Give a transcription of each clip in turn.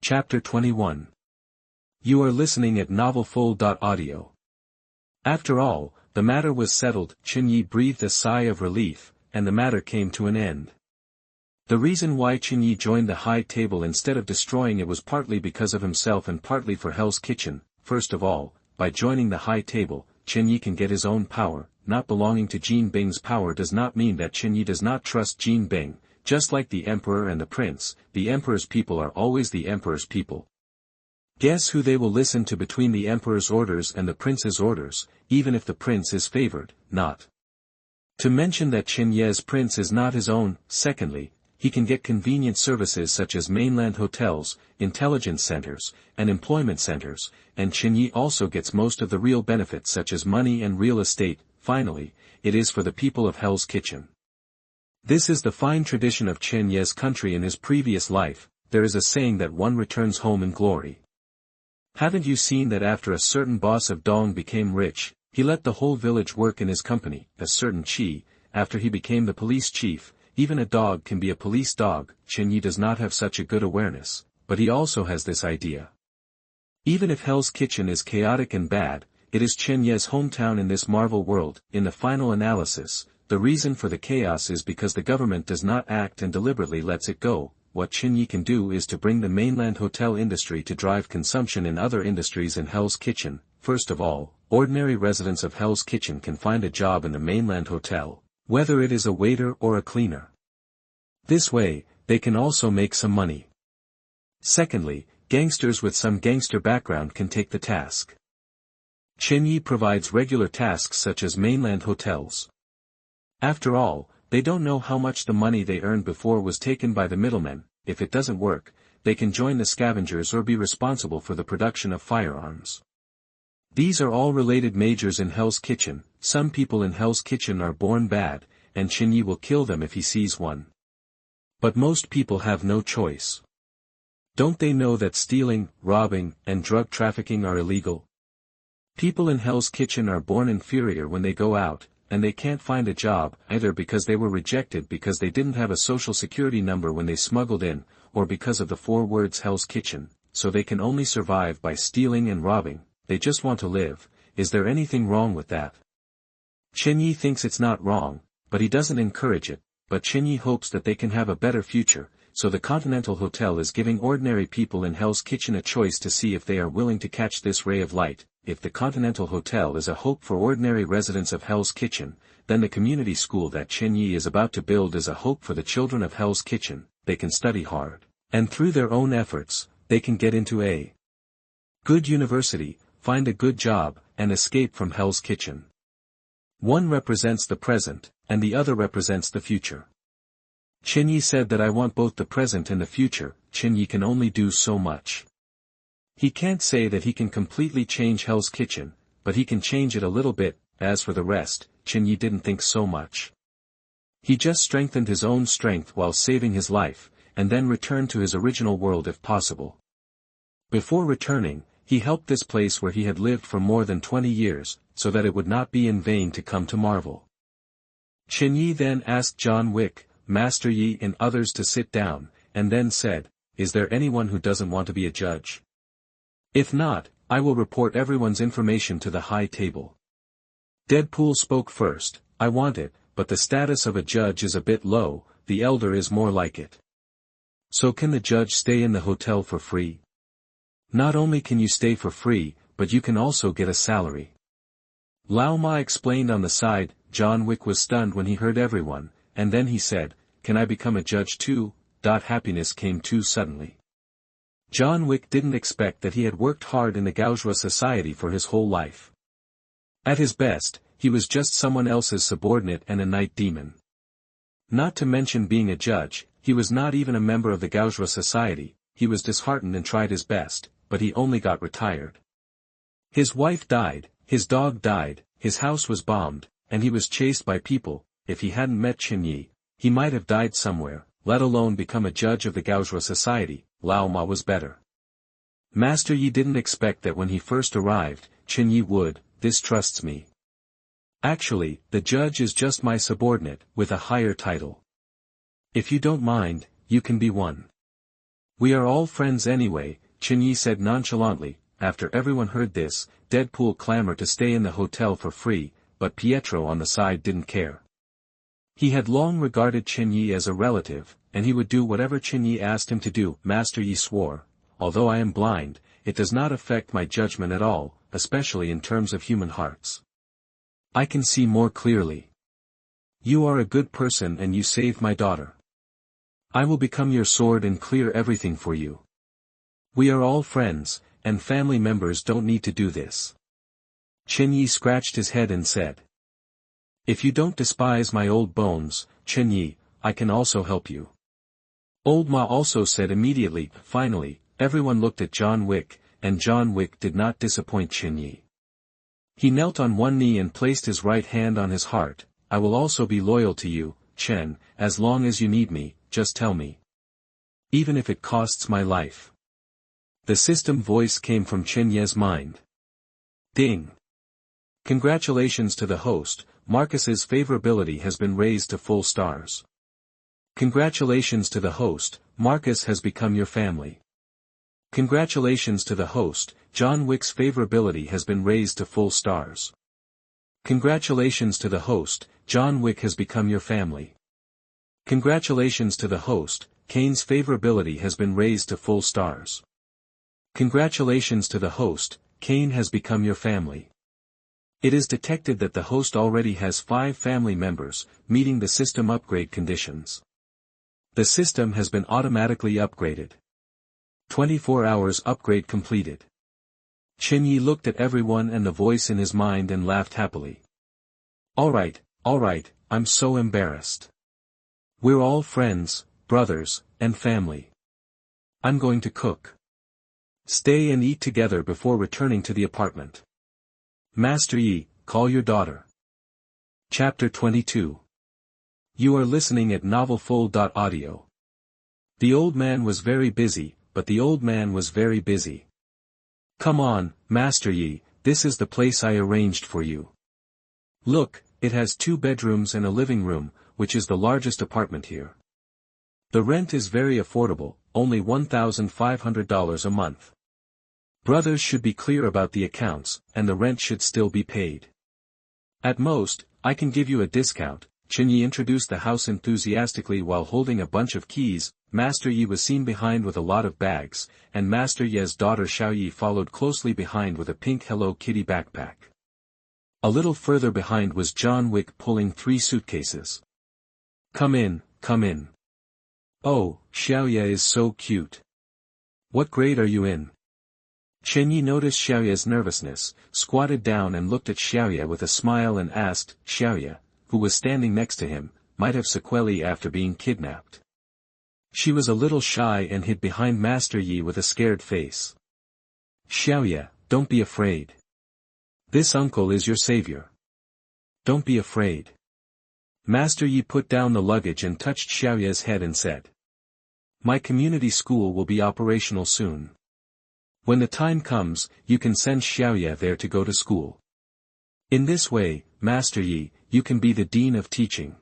Chapter 21. You are listening at novelfull.audio. After all, the matter was settled. Chen Ye breathed a sigh of relief, and the matter came to an end. The reason why Chen Ye joined the high table instead of destroying it was partly because of himself and partly for Hell's Kitchen. First of all, by joining the high table, Chen Ye can get his own power. Not belonging to Jin Bing's power does not mean that Chen Ye does not trust Jin Bing. Just like the emperor and the prince, the emperor's people are always the emperor's people. Guess who they will listen to between the emperor's orders and the prince's orders, even if the prince is favored, not. To mention that Chen Ye's prince is not his own. Secondly, he can get convenient services such as mainland hotels, intelligence centers, and employment centers, and Chen Ye also gets most of the real benefits such as money and real estate. Finally, it is for the people of Hell's Kitchen. This is the fine tradition of Chen Ye's country in his previous life. There is a saying that one returns home in glory. Haven't you seen that after a certain boss of Dong became rich, he let the whole village work in his company? A certain Chi, after he became the police chief, even a dog can be a police dog. Chen Ye does not have such a good awareness, but he also has this idea. Even if Hell's Kitchen is chaotic and bad, it is Chen Ye's hometown in this Marvel world. In the final analysis, the reason for the chaos is because the government does not act and deliberately lets it go. What Chen Ye can do is to bring the mainland hotel industry to drive consumption in other industries in Hell's Kitchen. First of all, ordinary residents of Hell's Kitchen can find a job in the mainland hotel, whether it is a waiter or a cleaner. This way, they can also make some money. Secondly, gangsters with some gangster background can take the task. Chen Ye provides regular tasks such as mainland hotels. After all, they don't know how much the money they earned before was taken by the middlemen. If it doesn't work, they can join the scavengers or be responsible for the production of firearms. These are all related majors in Hell's Kitchen. Some people in Hell's Kitchen are born bad, and Chen Ye will kill them if he sees one. But most people have no choice. Don't they know that stealing, robbing, and drug trafficking are illegal? People in Hell's Kitchen are born inferior when they go out, and they can't find a job, either because they were rejected because they didn't have a social security number when they smuggled in, or because of the 4 words Hell's Kitchen, so they can only survive by stealing and robbing. They just want to live. Is there anything wrong with that? Chen Ye thinks it's not wrong, but he doesn't encourage it. But Chen Ye hopes that they can have a better future, so the Continental Hotel is giving ordinary people in Hell's Kitchen a choice to see if they are willing to catch this ray of light. If the Continental Hotel is a hope for ordinary residents of Hell's Kitchen, then the community school that Chen Ye is about to build is a hope for the children of Hell's Kitchen. They can study hard, and through their own efforts, they can get into a good university, find a good job, and escape from Hell's Kitchen. One represents the present, and the other represents the future. Chen Ye said that I want both the present and the future. Chen Ye can only do so much. He can't say that he can completely change Hell's Kitchen, but he can change it a little bit. As for the rest, Chen Ye didn't think so much. He just strengthened his own strength while saving his life, and then returned to his original world if possible. Before returning, he helped this place where he had lived for more than 20 years, so that it would not be in vain to come to Marvel. Chen Ye then asked John Wick, Master Yi and others to sit down, and then said, "Is there anyone who doesn't want to be a judge? If not, I will report everyone's information to the high table." Deadpool spoke first. "I want it, but the status of a judge is a bit low, the elder is more like it." "So can the judge stay in the hotel for free?" "Not only can you stay for free, but you can also get a salary." Lao Ma explained on the side. John Wick was stunned when he heard everyone, and then he said, "Can I become a judge too?" Happiness came too suddenly. John Wick didn't expect that he had worked hard in the bourgeois society for his whole life. At his best, he was just someone else's subordinate and a night demon. Not to mention being a judge, he was not even a member of the bourgeois society. He was disheartened and tried his best, but he only got retired. His wife died, his dog died, his house was bombed, and he was chased by people. If he hadn't met Chen Ye, he might have died somewhere, let alone become a judge of the bourgeois society. Lao Ma was better. Master Yi didn't expect that when he first arrived, Chen Ye would. This trusts me. Actually, the judge is just my subordinate, with a higher title. If you don't mind, you can be one. We are all friends anyway, Chen Ye said nonchalantly. After everyone heard this, Deadpool clamored to stay in the hotel for free, but Pietro on the side didn't care. He had long regarded Chen Ye as a relative, and he would do whatever Chen Ye asked him to do. Master Yi swore, although I am blind, it does not affect my judgment at all, especially in terms of human hearts. I can see more clearly. You are a good person and you saved my daughter. I will become your sword and clear everything for you. We are all friends, and family members don't need to do this. Chen Ye scratched his head and said. If you don't despise my old bones, Chen Ye, I can also help you. Old Ma also said immediately. Finally, everyone looked at John Wick, and John Wick did not disappoint Chen Ye. He knelt on one knee and placed his right hand on his heart. I will also be loyal to you, Chen, as long as you need me, just tell me. Even if it costs my life. The system voice came from Chen Ye's mind. Ding. Congratulations to the host, Marcus's favorability has been raised to full stars. Congratulations to the host, Marcus has become your family. Congratulations to the host, John Wick's favorability has been raised to full stars. Congratulations to the host, John Wick has become your family. Congratulations to the host, Kane's favorability has been raised to full stars. Congratulations to the host, Kane has become your family. It is detected that the host already has 5 family members, meeting the system upgrade conditions. The system has been automatically upgraded. 24 hours upgrade completed. Chen Ye looked at everyone and the voice in his mind and laughed happily. Alright, I'm so embarrassed. We're all friends, brothers, and family. I'm going to cook. Stay and eat together before returning to the apartment. Master Yi, call your daughter. Chapter 22. You are listening at novelfull.audio. The old man was very busy, but the old man was very busy. Come on, Master Yi, this is the place I arranged for you. Look, it has 2 bedrooms and a living room, which is the largest apartment here. The rent is very affordable, only $1,500 a month. Brothers should be clear about the accounts, and the rent should still be paid. At most, I can give you a discount. Chen Ye introduced the house enthusiastically while holding a bunch of keys. Master Yi was seen behind with a lot of bags, and Master Ye's daughter Xiao Yi followed closely behind with a pink Hello Kitty backpack. A little further behind was John Wick pulling 3 suitcases. Come in, come in. Oh, Xiao Ye is so cute. What grade are you in? Chen Yi noticed Xiao Ye's nervousness, squatted down and looked at Xiao Ye with a smile and asked. Xiao Ye, who was standing next to him, might have sequelae after being kidnapped. She was a little shy and hid behind Master Yi with a scared face. Xiao Ye, don't be afraid. This uncle is your savior. Don't be afraid. Master Yi put down the luggage and touched Xiao Ye's head and said. My community school will be operational soon. When the time comes, you can send Xiao Ye there to go to school. In this way, Master Yi, you can be the dean of teaching.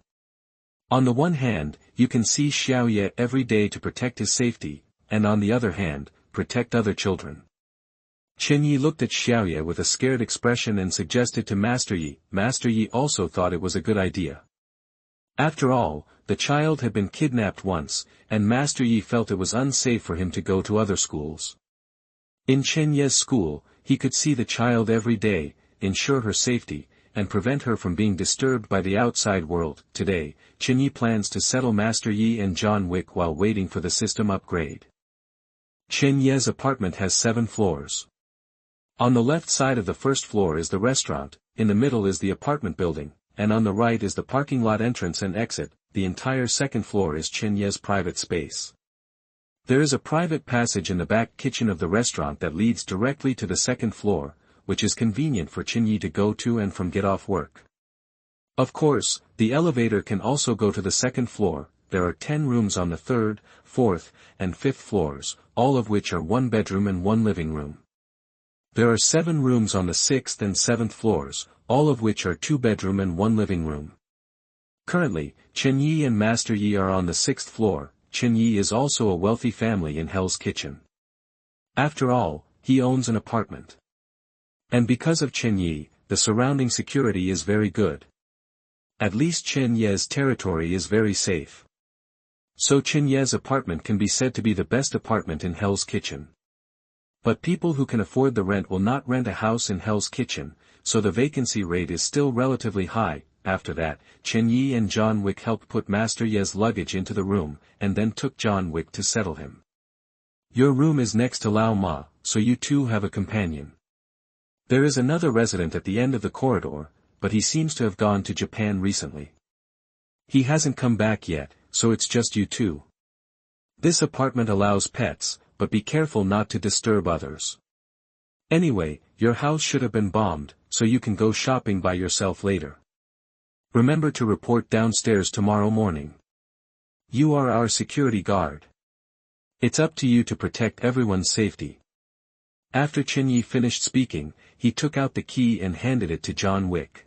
On the one hand, you can see Xiao Ye every day to protect his safety, and on the other hand, protect other children. Chen Yi looked at Xiao Ye with a scared expression and suggested to Master Yi. Master Yi also thought it was a good idea. After all, the child had been kidnapped once, and Master Yi felt it was unsafe for him to go to other schools. In Chen Ye's school, he could see the child every day, ensure her safety, and prevent her from being disturbed by the outside world. Today, Chen Ye plans to settle Master Yi and John Wick while waiting for the system upgrade. Chen Ye's apartment has 7 floors. On the left side of the first floor is the restaurant, in the middle is the apartment building, and on the right is the parking lot entrance and exit. The entire second floor is Chen Ye's private space. There is a private passage in the back kitchen of the restaurant that leads directly to the second floor, which is convenient for Chen Ye to go to and from get off work. Of course, the elevator can also go to the second floor. There are 10 rooms on the 3rd, 4th, and 5th floors, all of which are 1 bedroom and 1 living room. There are 7 rooms on the 6th and 7th floors, all of which are 2 bedroom and 1 living room. Currently, Chen Ye and Master Yi are on the 6th floor. Chen Ye is also a wealthy family in Hell's Kitchen. After all, he owns an apartment. And because of Chen Ye, the surrounding security is very good. At least Chen Ye's territory is very safe. So Chen Ye's apartment can be said to be the best apartment in Hell's Kitchen. But people who can afford the rent will not rent a house in Hell's Kitchen, so the vacancy rate is still relatively high. After that, Chen Ye and John Wick helped put Master Ye's luggage into the room, and then took John Wick to settle him. Your room is next to Lao Ma, so you two have a companion. There is another resident at the end of the corridor, but he seems to have gone to Japan recently. He hasn't come back yet, so it's just you two. This apartment allows pets, but be careful not to disturb others. Anyway, your house should have been bombed, so you can go shopping by yourself later. Remember to report downstairs tomorrow morning. You are our security guard. It's up to you to protect everyone's safety. After Chen Ye finished speaking, he took out the key and handed it to John Wick.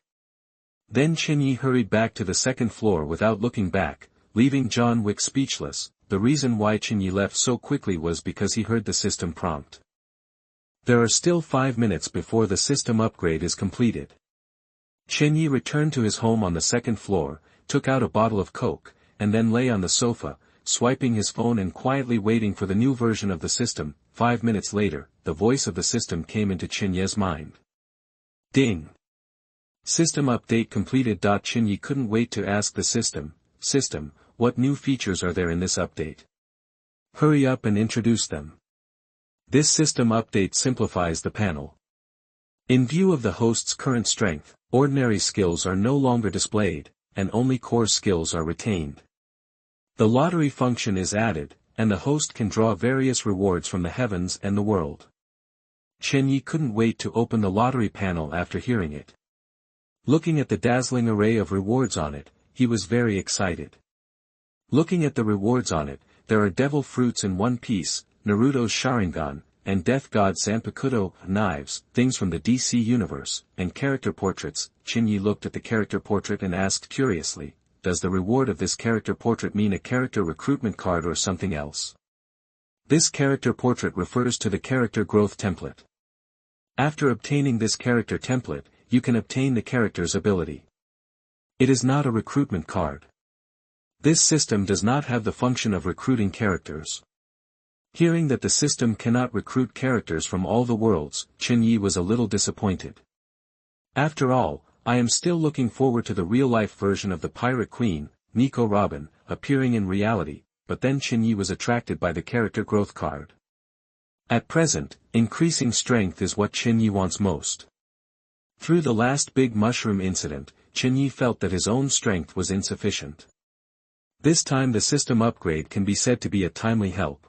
Then Chen Ye hurried back to the second floor without looking back, leaving John Wick speechless. The reason why Chen Ye left so quickly was because he heard the system prompt. There are still 5 minutes before the system upgrade is completed. Chen Ye returned to his home on the second floor, took out a bottle of Coke, and then lay on the sofa, swiping his phone and quietly waiting for the new version of the system. 5 minutes later, the voice of the system came into Chen Ye's mind. Ding! System update completed. Chen Ye couldn't wait to ask the system, what new features are there in this update? Hurry up and introduce them. This system update simplifies the panel. In view of the host's current strength, ordinary skills are no longer displayed, and only core skills are retained. The lottery function is added, and the host can draw various rewards from the heavens and the world. Chen Ye couldn't wait to open the lottery panel after hearing it. Looking at the dazzling array of rewards on it, he was very excited. Looking at the rewards on it, there are devil fruits in one piece, Naruto's Sharingan, and Death God Zanpakuto knives, things from the DC universe, and character portraits. Chen Ye looked at the character portrait and asked curiously, does the reward of this character portrait mean a character recruitment card or something else? This character portrait refers to the character growth template. After obtaining this character template, you can obtain the character's ability. It is not a recruitment card. This system does not have the function of recruiting characters. Hearing that the system cannot recruit characters from all the worlds, Chen Ye was a little disappointed. After all, I am still looking forward to the real-life version of the Pirate Queen, Nico Robin, appearing in reality, but then Chen Ye was attracted by the character growth card. At present, increasing strength is what Chen Ye wants most. Through the last big mushroom incident, Chen Ye felt that his own strength was insufficient. This time the system upgrade can be said to be a timely help.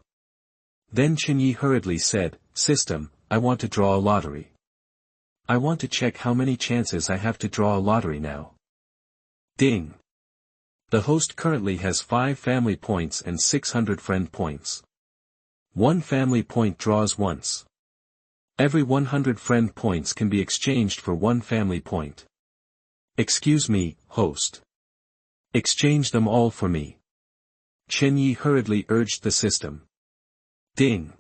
Then Chen Ye hurriedly said, System, I want to draw a lottery. I want to check how many chances I have to draw a lottery now. Ding! The host currently has 5 family points and 600 friend points. 1 family point draws once. Every 100 friend points can be exchanged for 1 family point. Excuse me, host. Exchange them all for me. Chen Ye hurriedly urged the system. Ding!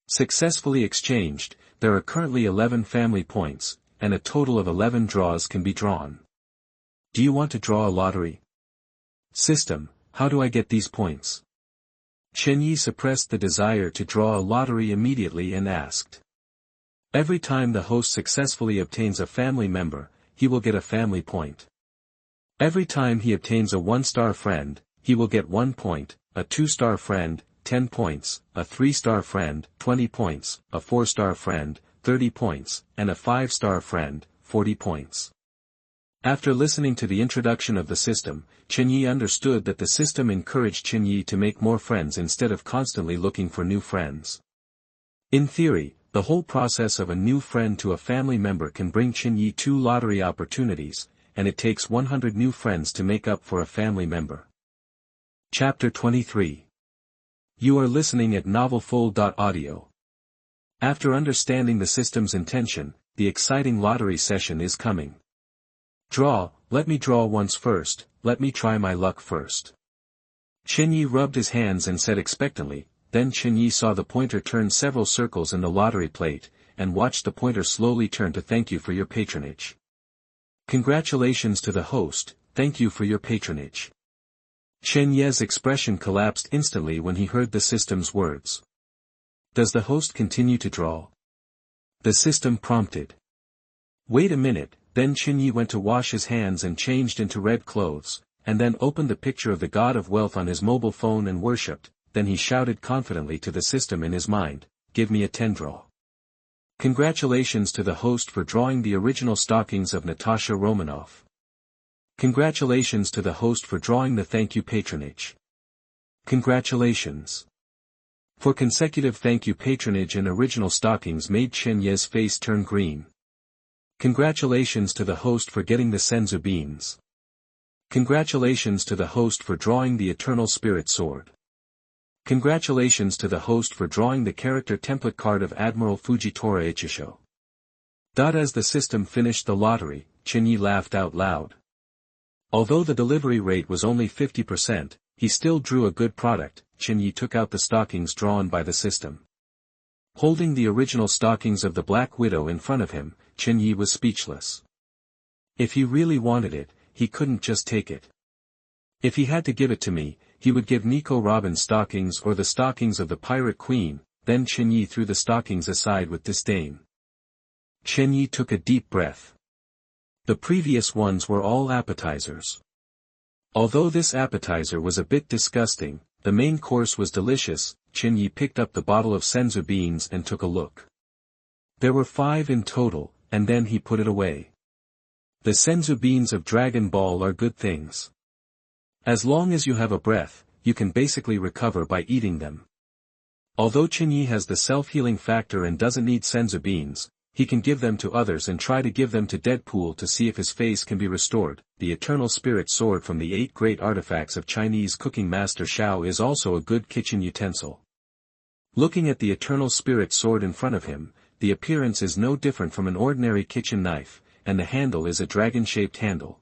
Successfully exchanged, there are currently 11 family points, and a total of 11 draws can be drawn. Do you want to draw a lottery? System, how do I get these points? Chen Ye suppressed the desire to draw a lottery immediately and asked. Every time the host successfully obtains a family member, he will get a family point. Every time he obtains a 1-star friend, he will get 1 point, a 2-star friend, 10 points, a 3-star friend, 20 points, a 4-star friend, 30 points, and a 5-star friend, 40 points. After listening to the introduction of the system, Chen Ye understood that the system encouraged Chen Ye to make more friends instead of constantly looking for new friends. In theory, the whole process of a new friend to a family member can bring Chen Ye 2 lottery opportunities, and it takes 100 new friends to make up for a family member. Chapter 23. You are listening at novelfull.audio. After understanding the system's intention, the exciting lottery session is coming. Draw, let me draw once first, let me try my luck first. Chen Ye rubbed his hands and said expectantly, then Chen Ye saw the pointer turn several circles in the lottery plate, and watched the pointer slowly turn to thank you for your patronage. Congratulations to the host, thank you for your patronage. Chen Ye's expression collapsed instantly when he heard the system's words. Does the host continue to draw? The system prompted. Wait a minute, then Chen Ye went to wash his hands and changed into red clothes, and then opened the picture of the god of wealth on his mobile phone and worshipped, then he shouted confidently to the system in his mind, give me a 10 draw. Congratulations to the host for drawing the original stockings of Natasha Romanoff. Congratulations to the host for drawing the thank you patronage. Congratulations. For consecutive thank you patronage and original stockings made Chen Ye's face turn green. Congratulations to the host for getting the senzu beans. Congratulations to the host for drawing the eternal spirit sword. Congratulations to the host for drawing the character template card of Admiral Fujitora Ichisho. As the system finished the lottery, Chen Ye laughed out loud. Although the delivery rate was only 50%, he still drew a good product. Chen Ye took out the stockings drawn by the system. Holding the original stockings of the Black Widow in front of him, Chen Ye was speechless. If he really wanted it, he couldn't just take it. If he had to give it to me, he would give Nico Robin's stockings or the stockings of the Pirate Queen. Then Chen Ye threw the stockings aside with disdain. Chen Ye took a deep breath. The previous ones were all appetizers. Although this appetizer was a bit disgusting, the main course was delicious. Chen Ye picked up the bottle of senzu beans and took a look. There were 5 in total, and then he put it away. The senzu beans of Dragon Ball are good things. As long as you have a breath, you can basically recover by eating them. Although Chen Ye has the self-healing factor and doesn't need senzu beans, he can give them to others and try to give them to Deadpool to see if his face can be restored. The Eternal Spirit Sword from the 8 great artifacts of Chinese cooking master Shao is also a good kitchen utensil. Looking at the Eternal Spirit Sword in front of him, the appearance is no different from an ordinary kitchen knife, and the handle is a dragon-shaped handle.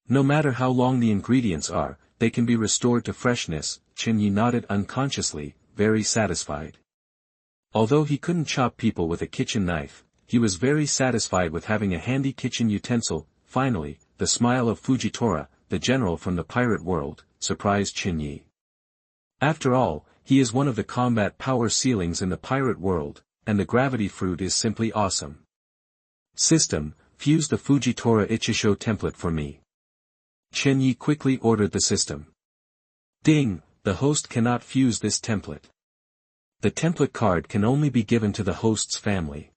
No matter how long the ingredients are, they can be restored to freshness. Chen Ye nodded unconsciously, very satisfied. Although he couldn't chop people with a kitchen knife, he was very satisfied with having a handy kitchen utensil. Finally, the smile of Fujitora, the general from the pirate world, surprised Chen Ye. After all, he is one of the combat power ceilings in the pirate world, and the gravity fruit is simply awesome. System, fuse the Fujitora Ichisho template for me. Chen Ye quickly ordered the system. Ding, the host cannot fuse this template. The template card can only be given to the host's family.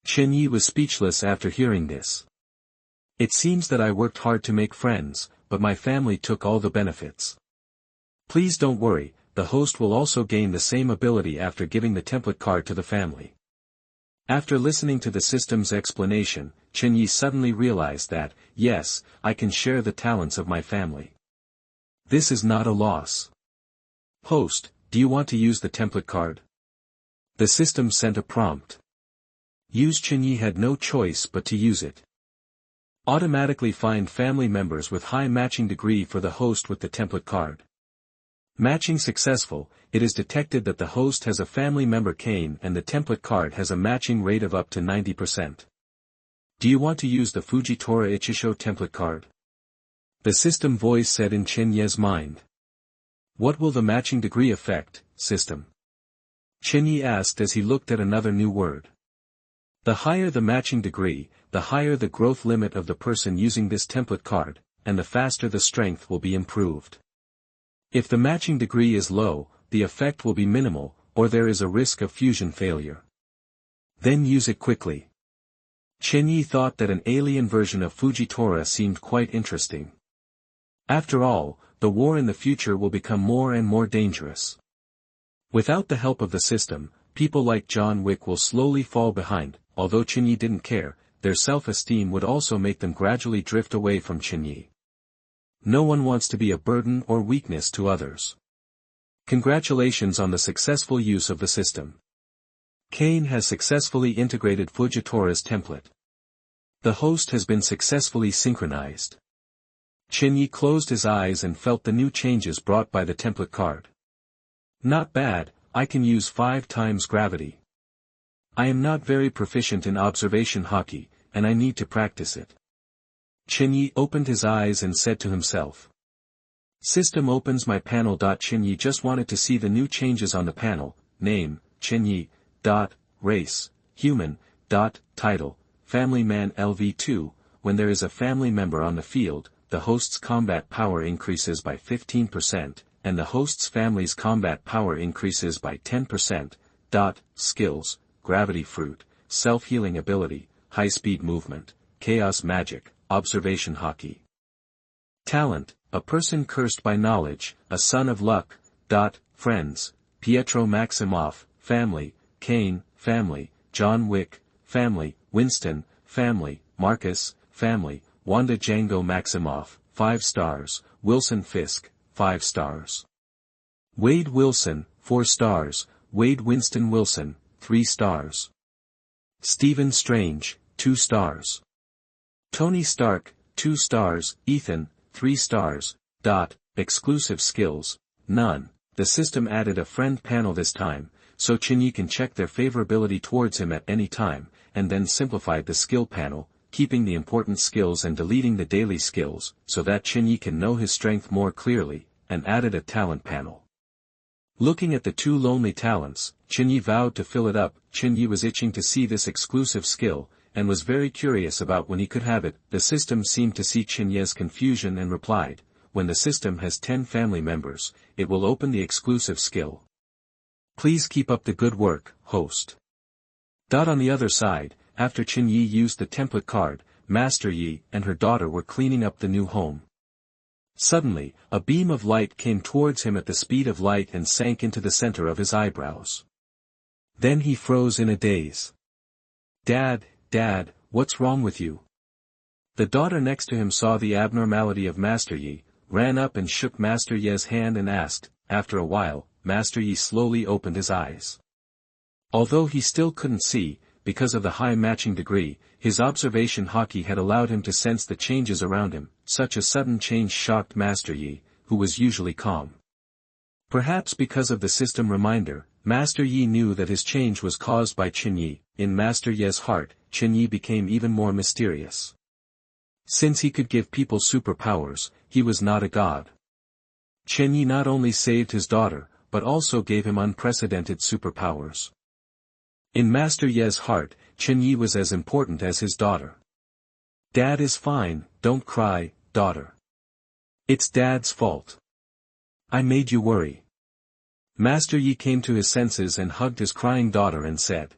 Chen Ye was speechless after hearing this. It seems that I worked hard to make friends, but my family took all the benefits. Please don't worry, the host will also gain the same ability after giving the template card to the family. After listening to the system's explanation, Chen Ye suddenly realized that, yes, I can share the talents of my family. This is not a loss. Host, do you want to use the template card? The system sent a prompt. Chen Ye had no choice but to use it. Automatically find family members with high matching degree for the host with the template card. Matching successful, it is detected that the host has a family member Kane and the template card has a matching rate of up to 90%. Do you want to use the Fujitora Ichisho template card? The system voice said in Chen Ye's mind. What will the matching degree affect, system? Chen Ye asked as he looked at another new word. The higher the matching degree, the higher the growth limit of the person using this template card, and the faster the strength will be improved. If the matching degree is low, the effect will be minimal, or there is a risk of fusion failure. Then use it quickly. Chen Ye thought that an alien version of Fujitora seemed quite interesting. After all, the war in the future will become more and more dangerous. Without the help of the system, people like John Wick will slowly fall behind. Although Chen Ye didn't care, their self-esteem would also make them gradually drift away from Chen Ye. No one wants to be a burden or weakness to others. Congratulations on the successful use of the system. Kane has successfully integrated Fujitora's template. The host has been successfully synchronized. Chen Ye closed his eyes and felt the new changes brought by the template card. Not bad, I can use 5 times gravity. I am not very proficient in observation hockey, and I need to practice it. Chen Ye opened his eyes and said to himself. System opens my panel. Chen Ye just wanted to see the new changes on the panel. Name, Chen Ye. Race, human. Title, family man LV2. When there is a family member on the field, the host's combat power increases by 15%, and the host's family's combat power increases by 10%. Skills, gravity fruit, self-healing ability, high-speed movement, chaos magic, observation hockey. Talent, a person cursed by knowledge, a son of luck. Friends, Pietro Maximoff, family, Kane, family, John Wick, family, Winston, family, Marcus, family, Wanda Django Maximoff, 5 stars, Wilson Fisk, 5 stars. Wade Wilson, 4 stars, Wade Winston Wilson, 3 stars. Stephen Strange, 2 stars. Tony Stark, 2 stars, Ethan, 3 stars. Exclusive skills, none. The system added a friend panel this time, so Chen Ye can check their favorability towards him at any time, and then simplified the skill panel, keeping the important skills and deleting the daily skills, so that Chen Ye can know his strength more clearly, and added a talent panel. Looking at the 2 lonely talents, Chen Ye vowed to fill it up. Chen Ye was itching to see this exclusive skill, and was very curious about when he could have it. The system seemed to see Chen Ye's confusion and replied, when the system has 10 family members, it will open the exclusive skill. Please keep up the good work, host. On the other side, after Chen Ye used the template card, Master Yi and her daughter were cleaning up the new home. Suddenly, a beam of light came towards him at the speed of light and sank into the center of his eyebrows. Then he froze in a daze. Dad, what's wrong with you? The daughter next to him saw the abnormality of Master Yi, ran up and shook Master Ye's hand and asked. After a while, Master Yi slowly opened his eyes. Although he still couldn't see, because of the high matching degree, his observation hockey had allowed him to sense the changes around him. Such a sudden change shocked Master Yi, who was usually calm. Perhaps because of the system reminder, Master Yi knew that his change was caused by Chen Ye. In Master Ye's heart, Chen Ye became even more mysterious. Since he could give people superpowers, he was not a god. Chen Ye not only saved his daughter, but also gave him unprecedented superpowers. In Master Ye's heart, Chen Ye was as important as his daughter. Dad is fine, don't cry, daughter. It's Dad's fault. I made you worry. Master Yi came to his senses and hugged his crying daughter and said.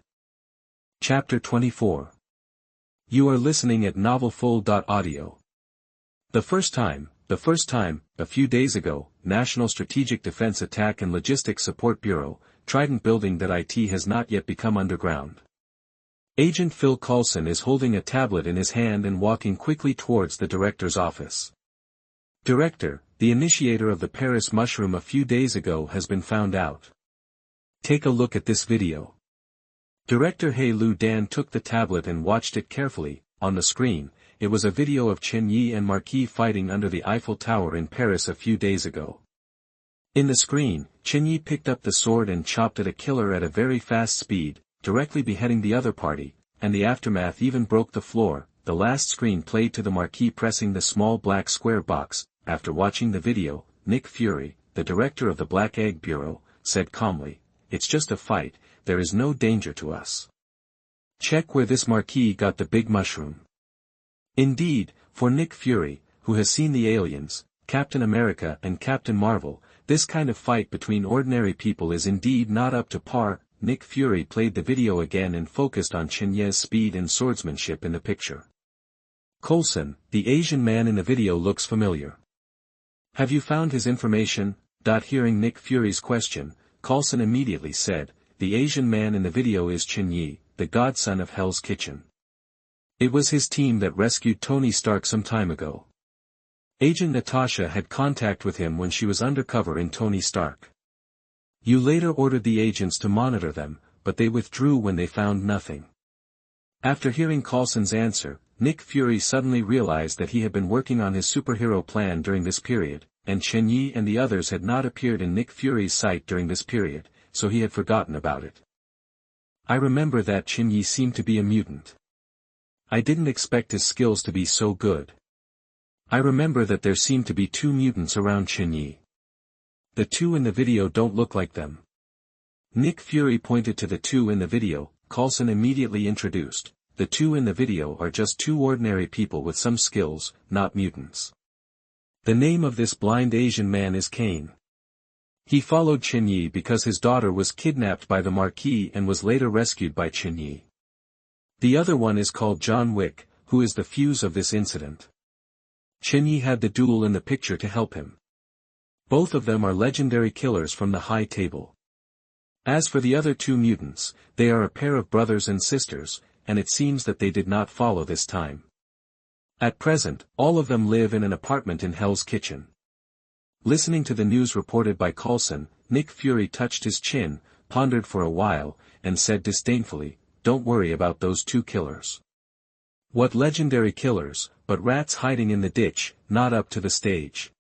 Chapter 24. You are listening at novelfull.audio. The first time, a few days ago, National Strategic Defense Attack and Logistics Support Bureau, Trident building that IT has not yet become underground. Agent Phil Coulson is holding a tablet in his hand and walking quickly towards the director's office. Director, the initiator of the Paris mushroom a few days ago has been found out. Take a look at this video. Director He Lu Dan took the tablet and watched it carefully. On the screen, it was a video of Chen Ye and Marquis fighting under the Eiffel Tower in Paris a few days ago. In the screen, Chen Ye picked up the sword and chopped at a killer at a very fast speed, directly beheading the other party, and the aftermath even broke the floor. The last screen played to the Marquis pressing the small black square box. After watching the video, Nick Fury, the director of the Black Egg Bureau, said calmly, "It's just a fight, there is no danger to us. Check where this Marquis got the big mushroom." Indeed, for Nick Fury, who has seen the Aliens, Captain America and Captain Marvel, this kind of fight between ordinary people is indeed not up to par. Nick Fury played the video again and focused on Chen Ye's speed and swordsmanship in the picture. Coulson, the Asian man in the video, looks familiar. Have you found his information? Hearing Nick Fury's question, Coulson immediately said, the Asian man in the video is Chen Ye, the godson of Hell's Kitchen. It was his team that rescued Tony Stark some time ago. Agent Natasha had contact with him when she was undercover in Tony Stark. You later ordered the agents to monitor them, but they withdrew when they found nothing. After hearing Coulson's answer, Nick Fury suddenly realized that he had been working on his superhero plan during this period, and Chen Ye and the others had not appeared in Nick Fury's sight during this period, so he had forgotten about it. I remember that Chen Ye seemed to be a mutant. I didn't expect his skills to be so good. I remember that there seemed to be 2 mutants around Chen Ye. The 2 in the video don't look like them. Nick Fury pointed to the 2 in the video. Coulson immediately introduced, the 2 in the video are just 2 ordinary people with some skills, not mutants. The name of this blind Asian man is Kane. He followed Chen Ye because his daughter was kidnapped by the Marquis and was later rescued by Chen Ye. The other one is called John Wick, who is the fuse of this incident. Chen Ye had the duel in the picture to help him. Both of them are legendary killers from the high table. As for the other 2 mutants, they are a pair of brothers and sisters, and it seems that they did not follow this time. At present, all of them live in an apartment in Hell's Kitchen. Listening to the news reported by Coulson, Nick Fury touched his chin, pondered for a while, and said disdainfully, "Don't worry about those 2 killers. What legendary killers, but rats hiding in the ditch, not up to the stage.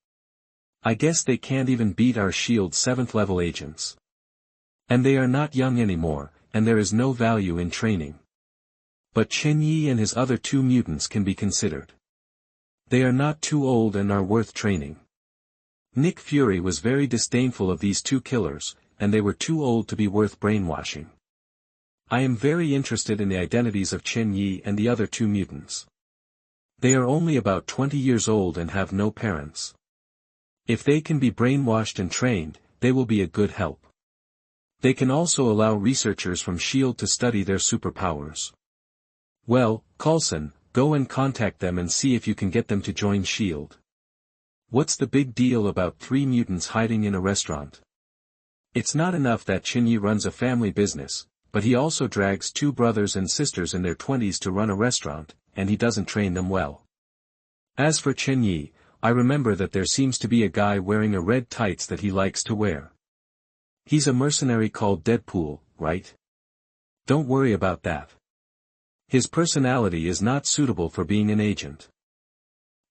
I guess they can't even beat our S.H.I.E.L.D. 7th level agents. And they are not young anymore, and there is no value in training. But Chen Ye and his other 2 mutants can be considered. They are not too old and are worth training." Nick Fury was very disdainful of these 2 killers, and they were too old to be worth brainwashing. I am very interested in the identities of Chen Ye and the other 2 mutants. They are only about 20 years old and have no parents. If they can be brainwashed and trained, they will be a good help. They can also allow researchers from S.H.I.E.L.D. to study their superpowers. Well, Coulson, go and contact them and see if you can get them to join S.H.I.E.L.D. What's the big deal about 3 mutants hiding in a restaurant? It's not enough that Chen Ye runs a family business, but he also drags 2 brothers and sisters in their 20s to run a restaurant, and he doesn't train them well. As for Chen Ye, I remember that there seems to be a guy wearing a red tights that he likes to wear. He's a mercenary called Deadpool, right? Don't worry about that. His personality is not suitable for being an agent.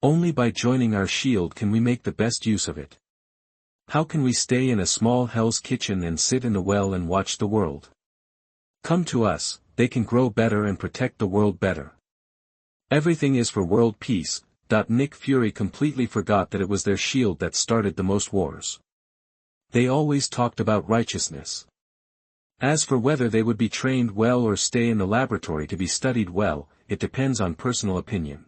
Only by joining our S.H.I.E.L.D. can we make the best use of it. How can we stay in a small Hell's Kitchen and sit in the well and watch the world? Come to us, they can grow better and protect the world better. Everything is for world peace. Nick Fury completely forgot that it was their S.H.I.E.L.D. that started the most wars. They always talked about righteousness. As for whether they would be trained well or stay in the laboratory to be studied well, it depends on personal opinion.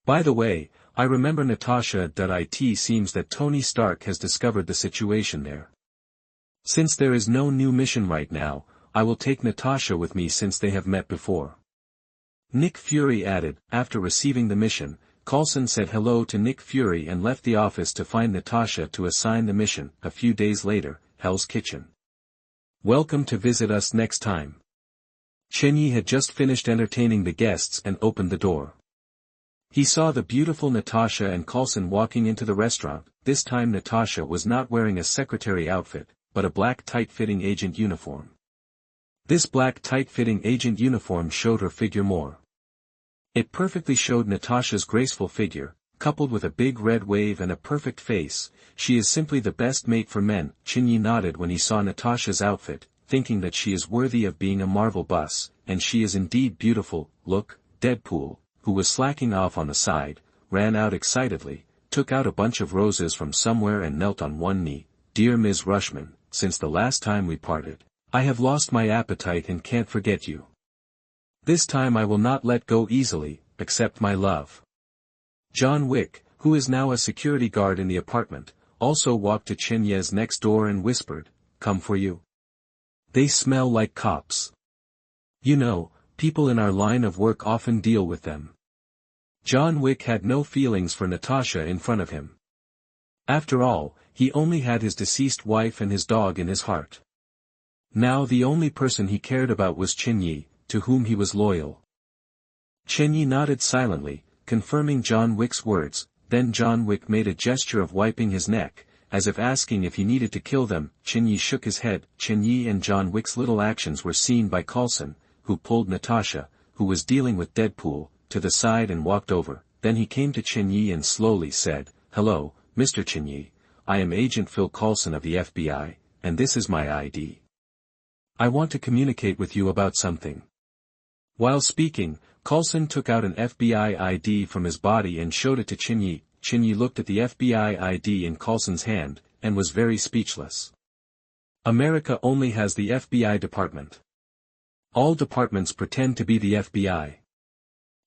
By the way, I remember Natasha. It seems that Tony Stark has discovered the situation there. Since there is no new mission right now, I will take Natasha with me since they have met before. Nick Fury added. After receiving the mission, Coulson said hello to Nick Fury and left the office to find Natasha to assign the mission. A few days later, Hell's Kitchen. Welcome to visit us next time. Chen Ye had just finished entertaining the guests and opened the door. He saw the beautiful Natasha and Coulson walking into the restaurant. This time Natasha was not wearing a secretary outfit, but a black tight-fitting agent uniform. This black tight-fitting agent uniform showed her figure more. It perfectly showed Natasha's graceful figure, coupled with a big red wave and a perfect face. She is simply the best mate for men. Chen Ye nodded when he saw Natasha's outfit, thinking that she is worthy of being a Marvel boss, and she is indeed beautiful. Look, Deadpool, who was slacking off on the side, ran out excitedly, took out a bunch of roses from somewhere and knelt on one knee. Dear Ms. Rushman, since the last time we parted, I have lost my appetite and can't forget you. This time I will not let go easily, accept my love. John Wick, who is now a security guard in the apartment, also walked to Chen Ye's next door and whispered, "Come for you. They smell like cops. You know, people in our line of work often deal with them." John Wick had no feelings for Natasha in front of him. After all, he only had his deceased wife and his dog in his heart. Now the only person he cared about was Chen Ye, to whom he was loyal. Chen Ye nodded silently, confirming John Wick's words. Then John Wick made a gesture of wiping his neck, as if asking if he needed to kill them. Chen Ye shook his head. Chen Ye and John Wick's little actions were seen by Coulson, who pulled Natasha, who was dealing with Deadpool. to the side and walked over. Then he came to Chen Ye and slowly said, "Hello, Mr. Chen Ye. I am Agent Phil Coulson of the FBI, and this is my ID. I want to communicate with you about something." While speaking, Coulson took out an FBI ID from his body and showed it to Chen Ye. Chen Ye looked at the FBI ID in Coulson's hand, and was very speechless. America only has the FBI department. All departments pretend to be the FBI.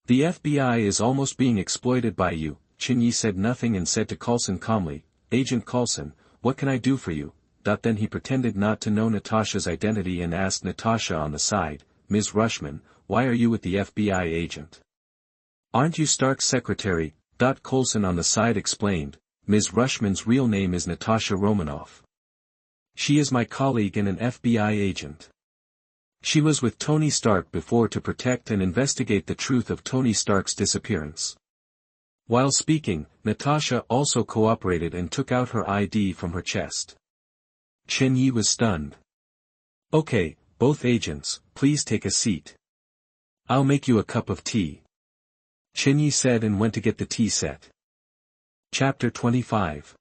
The FBI is almost being exploited by you. Chen Ye said nothing and said to Coulson calmly, "Agent Coulson, what can I do for you?" Then he pretended not to know Natasha's identity and asked Natasha on the side, "Ms. Rushman, why are you with the FBI agent? Aren't you Stark's secretary?" Coulson on the side explained, "Ms. Rushman's real name is Natasha Romanoff. She is my colleague and an FBI agent. She was with Tony Stark before to protect and investigate the truth of Tony Stark's disappearance." While speaking, Natasha also cooperated and took out her ID from her chest. Chen Ye was stunned. "Okay, both agents, please take a seat. I'll make you a cup of tea." Chen Ye said and went to get the tea set. Chapter 25.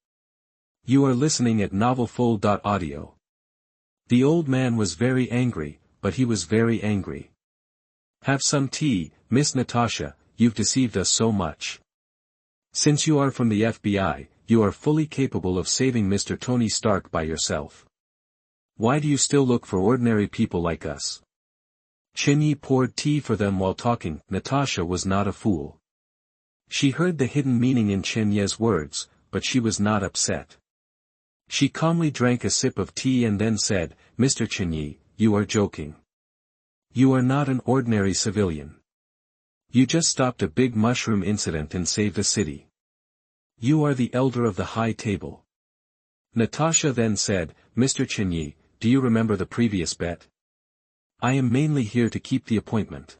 You are listening at novelfull.audio. The old man was very angry, but he was very angry. "Have some tea, Miss Natasha, you've deceived us so much. Since you are from the FBI, you are fully capable of saving Mr. Tony Stark by yourself. Why do you still look for ordinary people like us?" Chen Ye poured tea for them while talking. Natasha was not a fool. She heard the hidden meaning in Chen Ye's words, but she was not upset. She calmly drank a sip of tea and then said, "Mr. Chen Ye, you are joking. You are not an ordinary civilian. You just stopped a big mushroom incident and saved a city. You are the elder of the High Table." Natasha then said, "Mr. Chen Ye, do you remember the previous bet? I am mainly here to keep the appointment.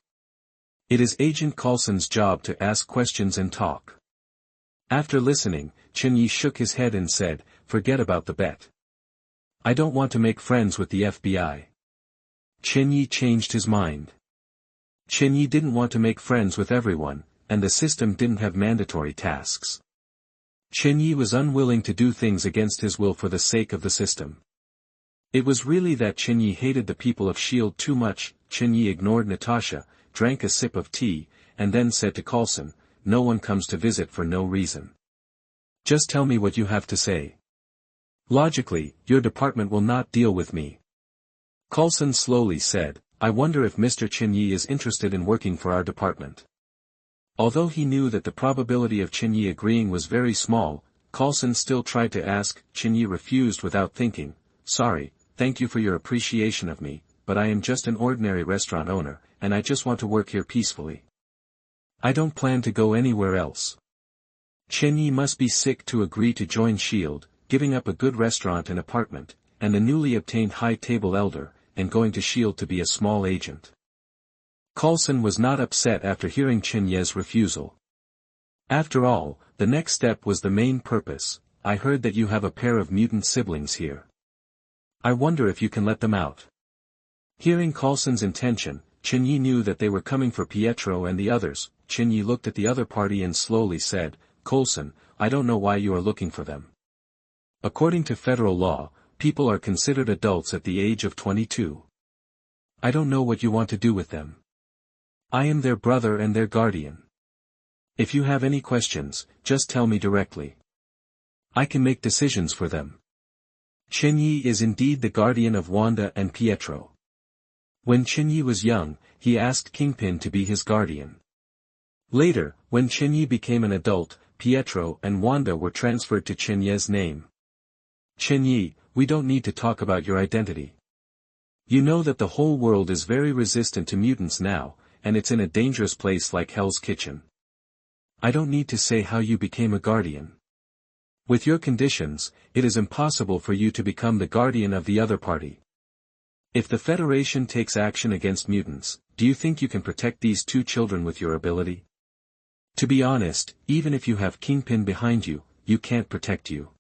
It is Agent Coulson's job to ask questions and talk." After listening, Chen Ye shook his head and said, "Forget about the bet. I don't want to make friends with the FBI." Chen Ye changed his mind. Chen Ye didn't want to make friends with everyone, and the system didn't have mandatory tasks. Chen Ye was unwilling to do things against his will for the sake of the system. It was really that Chen Ye hated the people of S.H.I.E.L.D. too much. Chen Ye ignored Natasha, drank a sip of tea, and then said to Coulson, "No one comes to visit for no reason. Just tell me what you have to say. Logically, your department will not deal with me." Coulson slowly said, "I wonder if Mr. Chen Ye is interested in working for our department." Although he knew that the probability of Chen Ye agreeing was very small, Coulson still tried to ask. Chen Ye refused without thinking. "Sorry, thank you for your appreciation of me, but I am just an ordinary restaurant owner, and I just want to work here peacefully. I don't plan to go anywhere else." Chen Ye must be sick to agree to join S.H.I.E.L.D., giving up a good restaurant and apartment, and the newly obtained High Table Elder, and going to S.H.I.E.L.D. to be a small agent. Coulson was not upset after hearing Chen Ye's refusal. After all, the next step was the main purpose. "I heard that you have a pair of mutant siblings here. I wonder if you can let them out." Hearing Coulson's intention, Chen Ye knew that they were coming for Pietro and the others. Chen Ye looked at the other party and slowly said, "Coulson, I don't know why you are looking for them. According to federal law, people are considered adults at the age of 22. I don't know what you want to do with them. I am their brother and their guardian. If you have any questions, just tell me directly. I can make decisions for them." Chen Ye is indeed the guardian of Wanda and Pietro. When Chen Ye was young, he asked Kingpin to be his guardian. Later, when Chen Ye became an adult, Pietro and Wanda were transferred to Chen Ye's name. "Chen Ye, we don't need to talk about your identity. You know that the whole world is very resistant to mutants now, and it's in a dangerous place like Hell's Kitchen. I don't need to say how you became a guardian. With your conditions, it is impossible for you to become the guardian of the other party. If the Federation takes action against mutants, do you think you can protect these two children with your ability? To be honest, even if you have Kingpin behind you, you can't protect you.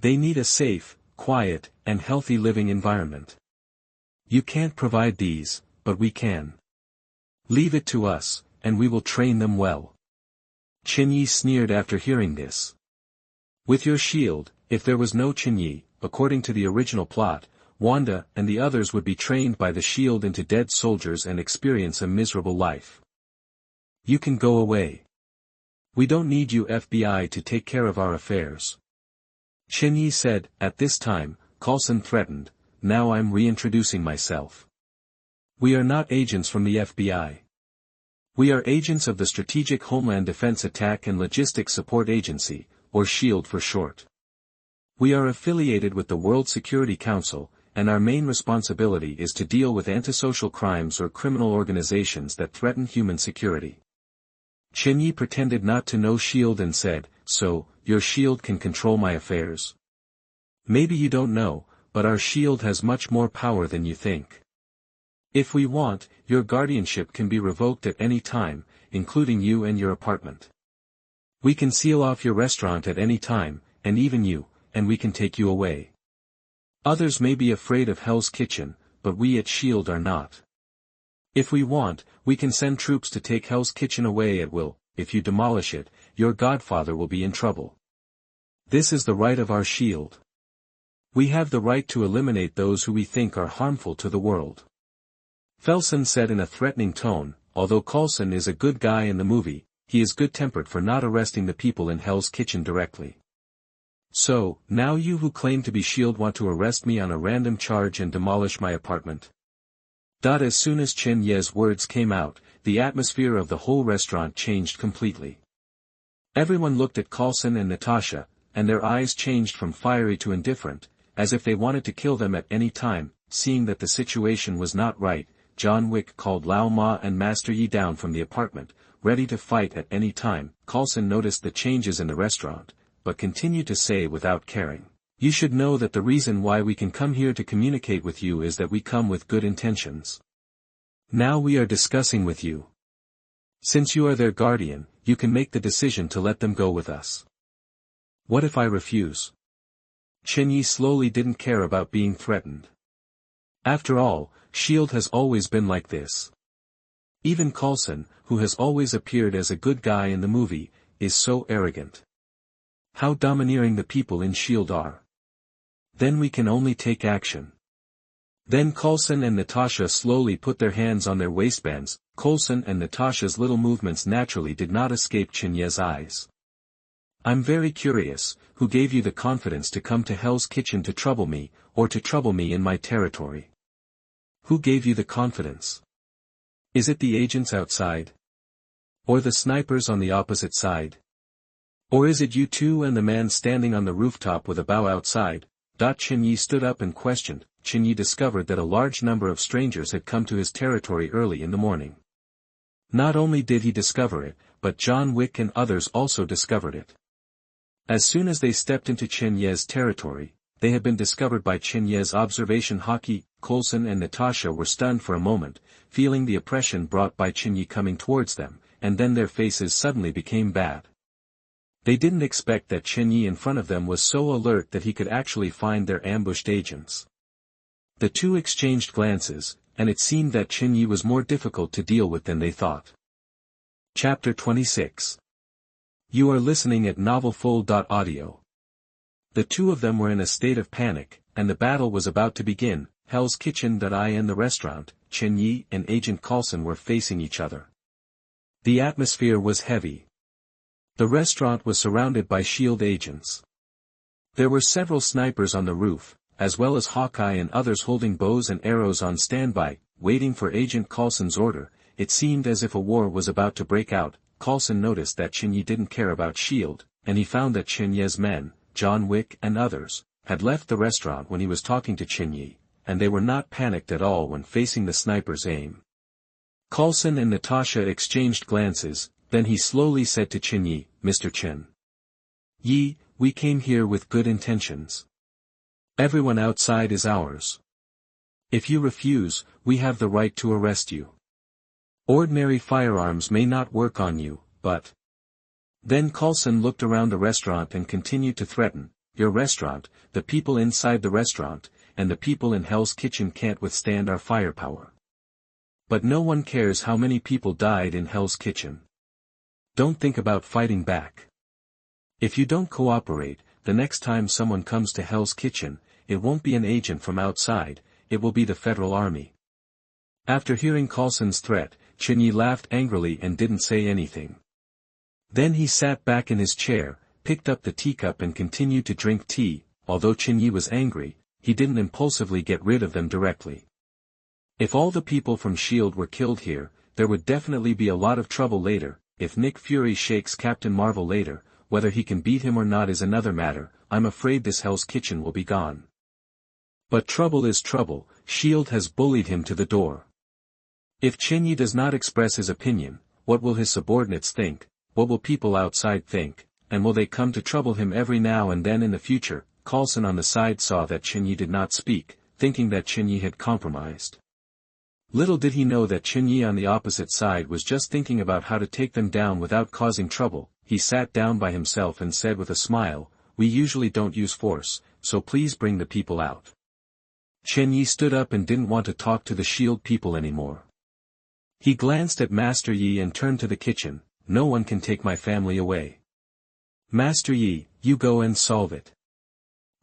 They need a safe, quiet, and healthy living environment. You can't provide these, but we can. Leave it to us, and we will train them well. Chen Ye sneered after hearing this. With your shield, if there was no Chen Ye, according to the original plot, Wanda and the others would be trained by the shield into dead soldiers and experience a miserable life. You can go away. We don't need you FBI to take care of our affairs. Chen Ye said. At this time, Coulson threatened, now I'm reintroducing myself. We are not agents from the FBI. We are agents of the Strategic Homeland Defense Attack and Logistics Support Agency, or SHIELD for short. We are affiliated with the World Security Council, and our main responsibility is to deal with antisocial crimes or criminal organizations that threaten human security. Chen Ye pretended not to know SHIELD and said, so, your SHIELD can control my affairs? Maybe you don't know, but our SHIELD has much more power than you think. If we want, your guardianship can be revoked at any time, including you and your apartment. We can seal off your restaurant at any time, and even you, and we can take you away. Others may be afraid of Hell's Kitchen, but we at SHIELD are not. If we want, we can send troops to take Hell's Kitchen away at will. If you demolish it, your godfather will be in trouble. This is the right of our SHIELD. We have the right to eliminate those who we think are harmful to the world. Felsen said in a threatening tone, although Coulson is a good guy in the movie, he is good-tempered for not arresting the people in Hell's Kitchen directly. So, now you who claim to be SHIELD want to arrest me on a random charge and demolish my apartment? As soon as Chen Ye's words came out, the atmosphere of the whole restaurant changed completely. Everyone looked at Coulson and Natasha, and their eyes changed from fiery to indifferent, as if they wanted to kill them at any time. Seeing that the situation was not right, John Wick called Lao Ma and Master Yi down from the apartment, ready to fight at any time. Coulson noticed the changes in the restaurant, but continued to say without caring, you should know that the reason why we can come here to communicate with you is that we come with good intentions. Now we are discussing with you. Since you are their guardian, you can make the decision to let them go with us. What if I refuse? Chen Ye slowly didn't care about being threatened. After all, SHIELD has always been like this. Even Coulson, who has always appeared as a good guy in the movie, is so arrogant. How domineering the people in SHIELD are. Then we can only take action. Then Coulson and Natasha slowly put their hands on their waistbands. Coulson and Natasha's little movements naturally did not escape Chen Ye's eyes. I'm very curious, who gave you the confidence to come to Hell's Kitchen to trouble me, or to trouble me in my territory? Who gave you the confidence? Is it the agents outside? Or the snipers on the opposite side? Or is it you two and the man standing on the rooftop with a bow outside? Chen Ye stood up and questioned. Chen Ye discovered that a large number of strangers had come to his territory early in the morning. Not only did he discover it, but John Wick and others also discovered it. As soon as they stepped into Chen Ye's territory, they had been discovered by Chen Ye's observation hockey. Coulson and Natasha were stunned for a moment, feeling the oppression brought by Chen Ye coming towards them, and then their faces suddenly became bad. They didn't expect that Chen Ye in front of them was so alert that he could actually find their ambushed agents. The two exchanged glances, and it seemed that Chen Ye was more difficult to deal with than they thought. Chapter 26. You are listening at novelfull.audio. The two of them were in a state of panic, and the battle was about to begin. Hell's Kitchen. I and the restaurant, Chen Ye and Agent Coulson were facing each other. The atmosphere was heavy. The restaurant was surrounded by SHIELD agents. There were several snipers on the roof, as well as Hawkeye and others holding bows and arrows on standby, waiting for Agent Coulson's order. It seemed as if a war was about to break out. Coulson noticed that Chen Ye didn't care about SHIELD, and he found that Chen Ye's men, John Wick and others, had left the restaurant when he was talking to Chen Ye, and they were not panicked at all when facing the sniper's aim. Coulson and Natasha exchanged glances, then he slowly said to Chen Ye, Mr. Chen Ye, we came here with good intentions. Everyone outside is ours. If you refuse, we have the right to arrest you. Ordinary firearms may not work on you, but... Then Coulson looked around the restaurant and continued to threaten, your restaurant, the people inside the restaurant, and the people in Hell's Kitchen can't withstand our firepower. But no one cares how many people died in Hell's Kitchen. Don't think about fighting back. If you don't cooperate, the next time someone comes to Hell's Kitchen, it won't be an agent from outside, it will be the Federal Army. After hearing Coulson's threat, Chen Ye laughed angrily and didn't say anything. Then he sat back in his chair, picked up the teacup and continued to drink tea. Although Chen Ye was angry, he didn't impulsively get rid of them directly. If all the people from S.H.I.E.L.D. were killed here, there would definitely be a lot of trouble later. If Nick Fury shakes Captain Marvel later, whether he can beat him or not is another matter. I'm afraid this Hell's Kitchen will be gone. But trouble is trouble, S.H.I.E.L.D. has bullied him to the door. If Chen Ye does not express his opinion, what will his subordinates think, what will people outside think, and will they come to trouble him every now and then in the future? Coulson on the side saw that Chen Ye did not speak, thinking that Chen Ye had compromised. Little did he know that Chen Ye on the opposite side was just thinking about how to take them down without causing trouble. He sat down by himself and said with a smile, "We usually don't use force, so please bring the people out." Chen Ye stood up and didn't want to talk to the S.H.I.E.L.D. people anymore. He glanced at Master Yi and turned to the kitchen. "No one can take my family away. Master Yi, you go and solve it."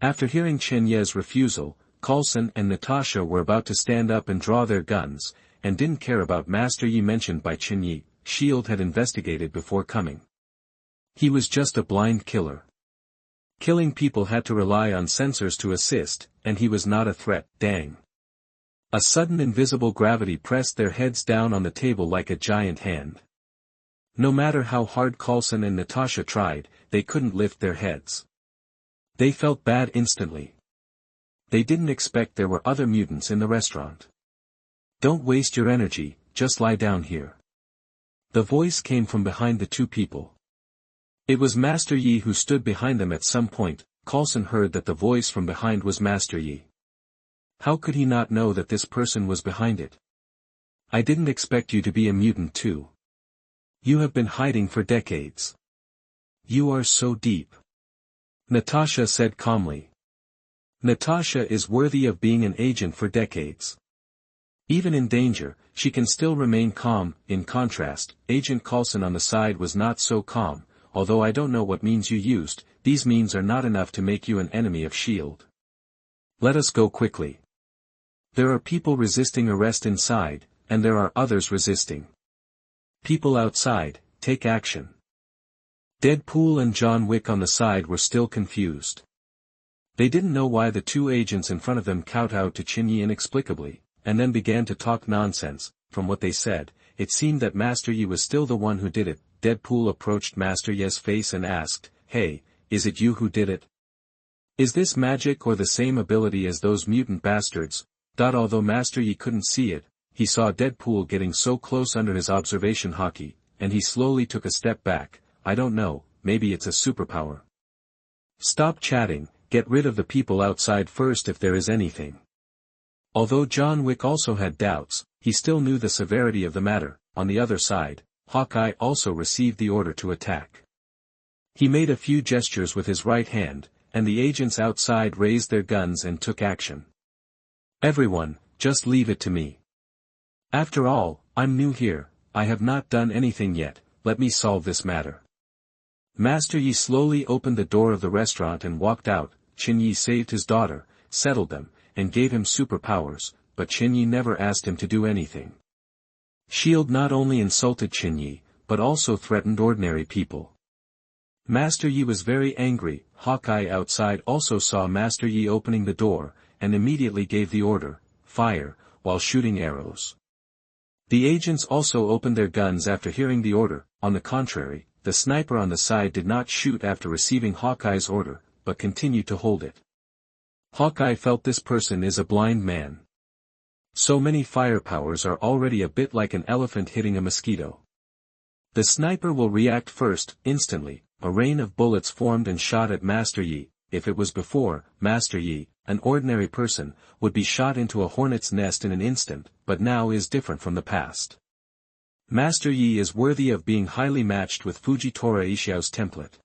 After hearing Chen Ye's refusal, Coulson and Natasha were about to stand up and draw their guns, and didn't care about Master Yi mentioned by Chen Ye. S.H.I.E.L.D. had investigated before coming. He was just a blind killer. Killing people had to rely on sensors to assist, and he was not a threat. Dang. A sudden invisible gravity pressed their heads down on the table like a giant hand. No matter how hard Coulson and Natasha tried, they couldn't lift their heads. They felt bad instantly. They didn't expect there were other mutants in the restaurant. "Don't waste your energy, just lie down here." The voice came from behind the two people. It was Master Yi who stood behind them at some point. Coulson heard that the voice from behind was Master Yi. How could he not know that this person was behind it? "I didn't expect you to be a mutant too. You have been hiding for decades. You are so deep," Natasha said calmly. Natasha is worthy of being an agent for decades. Even in danger, she can still remain calm. In contrast, Agent Coulson on the side was not so calm. "Although I don't know what means you used, these means are not enough to make you an enemy of S.H.I.E.L.D. Let us go quickly. There are people resisting arrest inside, and there are others resisting. People outside, take action." Deadpool and John Wick on the side were still confused. They didn't know why the two agents in front of them kowtowed to Chen Ye inexplicably, and then began to talk nonsense. From what they said, it seemed that Master Yi was still the one who did it. Deadpool approached Master Yi's face and asked, "Hey, is it you who did it? Is this magic or the same ability as those mutant bastards?" Although Master Yi couldn't see it, he saw Deadpool getting so close under his observation hockey, and he slowly took a step back. "I don't know, maybe it's a superpower." "Stop chatting, get rid of the people outside first if there is anything." Although John Wick also had doubts, he still knew the severity of the matter. On the other side, Hawkeye also received the order to attack. He made a few gestures with his right hand, and the agents outside raised their guns and took action. "Everyone, just leave it to me. After all, I'm new here, I have not done anything yet, let me solve this matter." Master Yi slowly opened the door of the restaurant and walked out. Chen Ye saved his daughter, settled them, and gave him superpowers, but Chen Ye never asked him to do anything. S.H.I.E.L.D. not only insulted Chen Ye, but also threatened ordinary people. Master Yi was very angry. Hawkeye outside also saw Master Yi opening the door, and immediately gave the order, "Fire," while shooting arrows. The agents also opened their guns after hearing the order. On the contrary, the sniper on the side did not shoot after receiving Hawkeye's order, but continued to hold it. Hawkeye felt this person is a blind man. So many firepowers are already a bit like an elephant hitting a mosquito. The sniper will react first. Instantly, a rain of bullets formed and shot at Master Yi. If it was before, Master Yi, an ordinary person, would be shot into a hornet's nest in an instant, but now is different from the past. Master Yi is worthy of being highly matched with Fujitora Ishiao's template.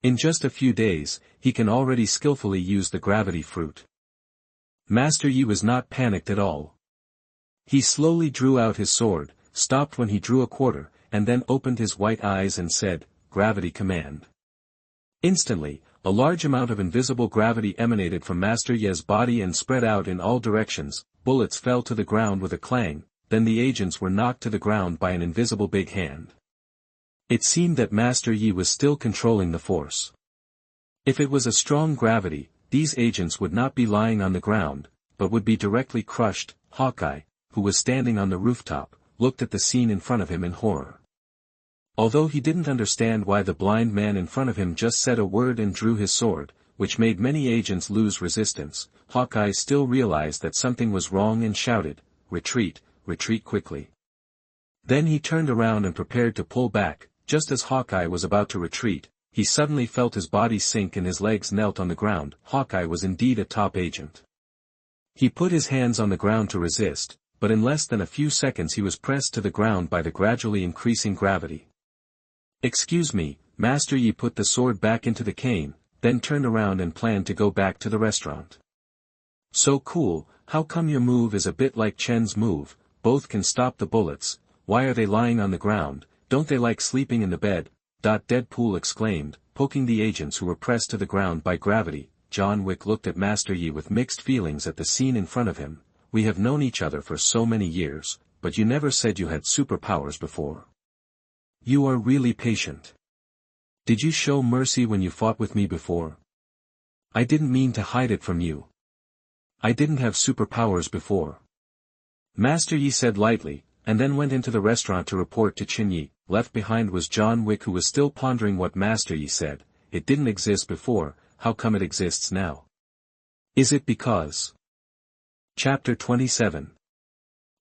In just a few days, he can already skillfully use the gravity fruit. Master Yi was not panicked at all. He slowly drew out his sword, stopped when he drew a quarter, and then opened his white eyes and said, "Gravity command." Instantly, a large amount of invisible gravity emanated from Master Ye's body and spread out in all directions. Bullets fell to the ground with a clang, then the agents were knocked to the ground by an invisible big hand. It seemed that Master Ye was still controlling the force. If it was a strong gravity, these agents would not be lying on the ground, but would be directly crushed. Hawkeye, who was standing on the rooftop, looked at the scene in front of him in horror. Although he didn't understand why the blind man in front of him just said a word and drew his sword, which made many agents lose resistance, Hawkeye still realized that something was wrong and shouted, "Retreat, retreat quickly." Then he turned around and prepared to pull back. Just as Hawkeye was about to retreat, he suddenly felt his body sink and his legs knelt on the ground. Hawkeye was indeed a top agent. He put his hands on the ground to resist, but in less than a few seconds he was pressed to the ground by the gradually increasing gravity. "Excuse me," Master Yi put the sword back into the cane, then turned around and planned to go back to the restaurant. "So cool, how come your move is a bit like Chen's move? Both can stop the bullets. Why are they lying on the ground? Don't they like sleeping in the bed?" Deadpool exclaimed, poking the agents who were pressed to the ground by gravity. John Wick looked at Master Yi with mixed feelings at the scene in front of him. "We have known each other for so many years, but you never said you had superpowers before. You are really patient. Did you show mercy when you fought with me before? I didn't mean to hide it from you. I didn't have superpowers before." Master Yi said lightly, and then went into the restaurant to report to Chen Ye. Left behind was John Wick, who was still pondering what Master Yi said. It didn't exist before, how come it exists now? Is it because? Chapter 27.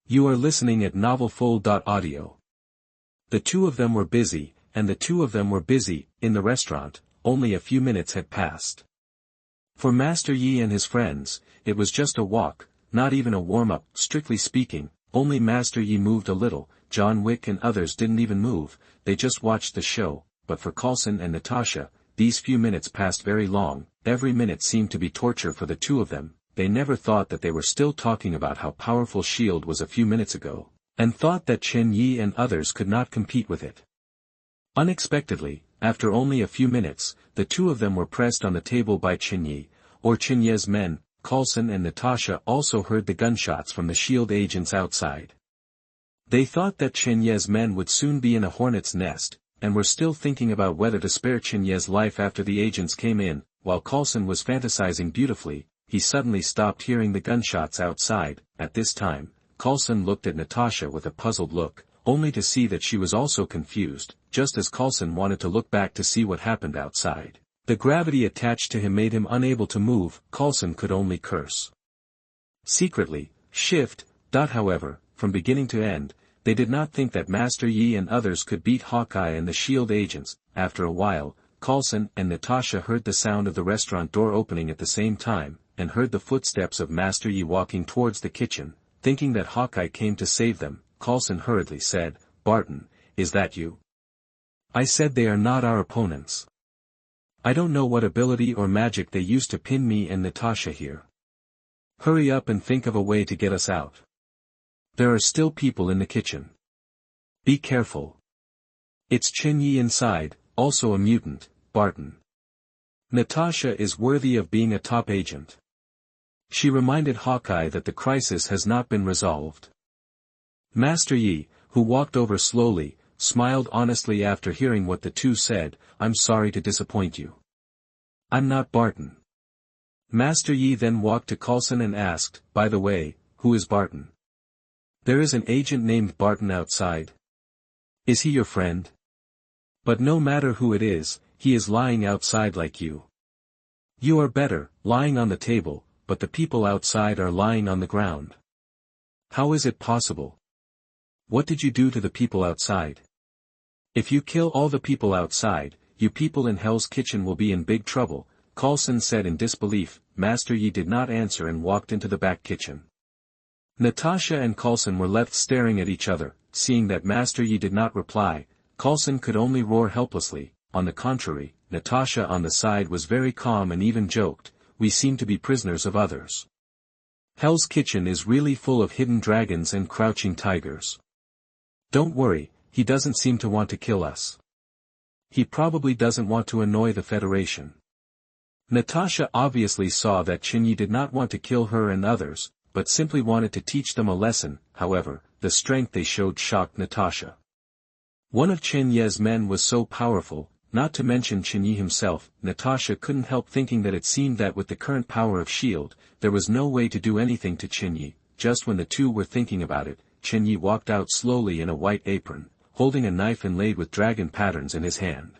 You are listening at novelfull.audio. The two of them were busy, and the two of them were busy. In the restaurant, only a few minutes had passed. For Master Yi and his friends, it was just a walk, not even a warm-up. Strictly speaking, only Master Yi moved a little. John Wick and others didn't even move, they just watched the show. But for Coulson and Natasha, these few minutes passed very long. Every minute seemed to be torture for the two of them. They never thought that they were still talking about how powerful S.H.I.E.L.D. was a few minutes ago, and thought that Chen Ye and others could not compete with it. Unexpectedly, after only a few minutes, the two of them were pressed on the table by Chen Ye, or Chen Ye's men. Coulson and Natasha also heard the gunshots from the S.H.I.E.L.D. agents outside. They thought that Chen Ye's men would soon be in a hornet's nest, and were still thinking about whether to spare Chen Ye's life after the agents came in. While Coulson was fantasizing beautifully, he suddenly stopped hearing the gunshots outside. At this time, Coulson looked at Natasha with a puzzled look, only to see that she was also confused. Just as Coulson wanted to look back to see what happened outside, the gravity attached to him made him unable to move. Coulson could only curse. Secretly, shift. However, from beginning to end, they did not think that Master Yi and others could beat Hawkeye and the S.H.I.E.L.D. agents. After a while, Coulson and Natasha heard the sound of the restaurant door opening at the same time, and heard the footsteps of Master Yi walking towards the kitchen. Thinking that Hawkeye came to save them, Coulson hurriedly said, "Barton, is that you? I said they are not our opponents. I don't know what ability or magic they used to pin me and Natasha here. Hurry up and think of a way to get us out. There are still people in the kitchen. Be careful. It's Chen Ye inside, also a mutant, Barton. Natasha is worthy of being a top agent." She reminded Hawkeye that the crisis has not been resolved. Master Yi, who walked over slowly, smiled honestly after hearing what the two said. "I'm sorry to disappoint you. I'm not Barton." Master Yi then walked to Coulson and asked, "By the way, who is Barton? There is an agent named Barton outside. Is he your friend? But no matter who it is, he is lying outside like you. You are better, lying on the table, but the people outside are lying on the ground. How is it possible? What did you do to the people outside? If you kill all the people outside, you people in Hell's Kitchen will be in big trouble," Coulson said in disbelief. Master Yi did not answer and walked into the back kitchen. Natasha and Coulson were left staring at each other. Seeing that Master Yi did not reply, Coulson could only roar helplessly. On the contrary, Natasha on the side was very calm and even joked, "We seem to be prisoners of others. Hell's Kitchen is really full of hidden dragons and crouching tigers. Don't worry, he doesn't seem to want to kill us. He probably doesn't want to annoy the Federation. Natasha obviously saw that Chen Ye did not want to kill her and others, but simply wanted to teach them a lesson. However, the strength they showed shocked Natasha. One of Chen Ye's men was so powerful, not to mention Chen Ye himself. Natasha couldn't help thinking that it seemed that with the current power of S.H.I.E.L.D., there was no way to do anything to Chen Ye. Just when the two were thinking about it, Chen Ye walked out slowly in a white apron, holding a knife inlaid with dragon patterns in his hand.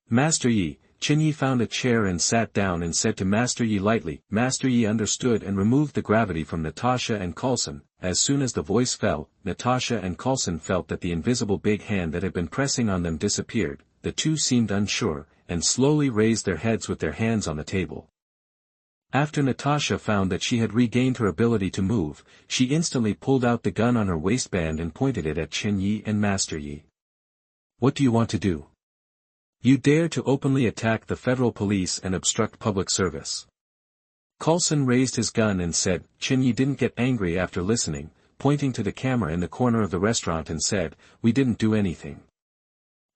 Master Yi. Chen Ye found a chair and sat down and said to Master Yi lightly. Master Yi understood and removed the gravity from Natasha and Coulson. As soon as the voice fell, Natasha and Coulson felt that the invisible big hand that had been pressing on them disappeared. The two seemed unsure, and slowly raised their heads with their hands on the table. After Natasha found that she had regained her ability to move, she instantly pulled out the gun on her waistband and pointed it at Chen Ye and Master Yi. What do you want to do? You dare to openly attack the federal police and obstruct public service. Coulson raised his gun and said. Chen Ye didn't get angry after listening, pointing to the camera in the corner of the restaurant and said, "We didn't do anything.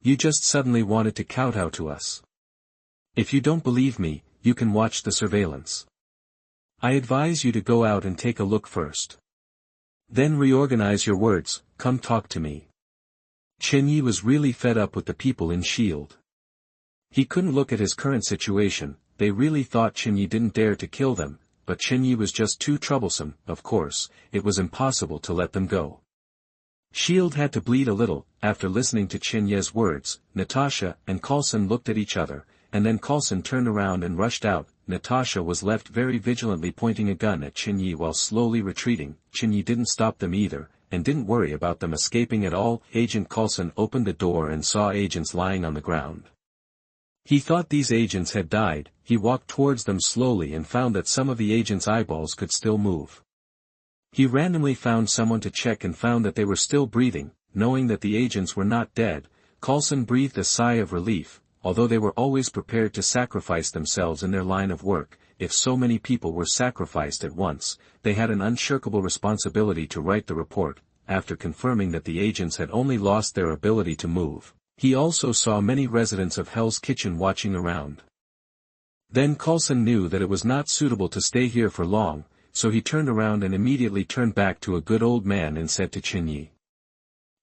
You just suddenly wanted to kowtow to us. If you don't believe me, you can watch the surveillance. I advise you to go out and take a look first. Then reorganize your words. Come talk to me." Chen Ye was really fed up with the people in S.H.I.E.L.D. He couldn't look at his current situation. They really thought Chen Ye didn't dare to kill them, but Chen Ye was just too troublesome. Of course, it was impossible to let them go. S.H.I.E.L.D. had to bleed a little. After listening to Chen Ye's words, Natasha and Coulson looked at each other, and then Coulson turned around and rushed out. Natasha was left very vigilantly pointing a gun at Chen Ye while slowly retreating. Chen Ye didn't stop them either, and didn't worry about them escaping at all. Agent Coulson opened the door and saw agents lying on the ground. He thought these agents had died. He walked towards them slowly and found that some of the agents' eyeballs could still move. He randomly found someone to check and found that they were still breathing. Knowing that the agents were not dead, Coulson breathed a sigh of relief. Although they were always prepared to sacrifice themselves in their line of work, if so many people were sacrificed at once, they had an unshirkable responsibility to write the report. After confirming that the agents had only lost their ability to move, he also saw many residents of Hell's Kitchen watching around. Then Coulson knew that it was not suitable to stay here for long, so he turned around and immediately turned back to a good old man and said to Chen Ye.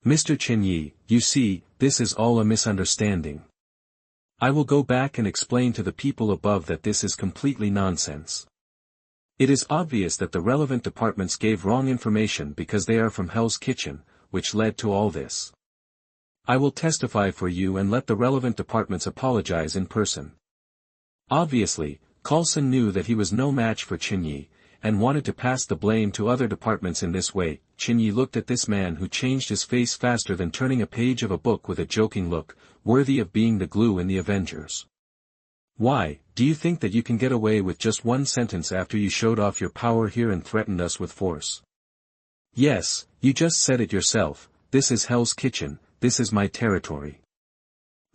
"Mr. Chen Ye, you see, this is all a misunderstanding. I will go back and explain to the people above that this is completely nonsense. It is obvious that the relevant departments gave wrong information because they are from Hell's Kitchen, which led to all this. I will testify for you and let the relevant departments apologize in person." Obviously, Coulson knew that he was no match for Chen Ye, and wanted to pass the blame to other departments in this way. Chen Ye looked at this man who changed his face faster than turning a page of a book with a joking look, worthy of being the glue in the Avengers. "Why, do you think that you can get away with just one sentence after you showed off your power here and threatened us with force? Yes, you just said it yourself. This is Hell's Kitchen, this is my territory.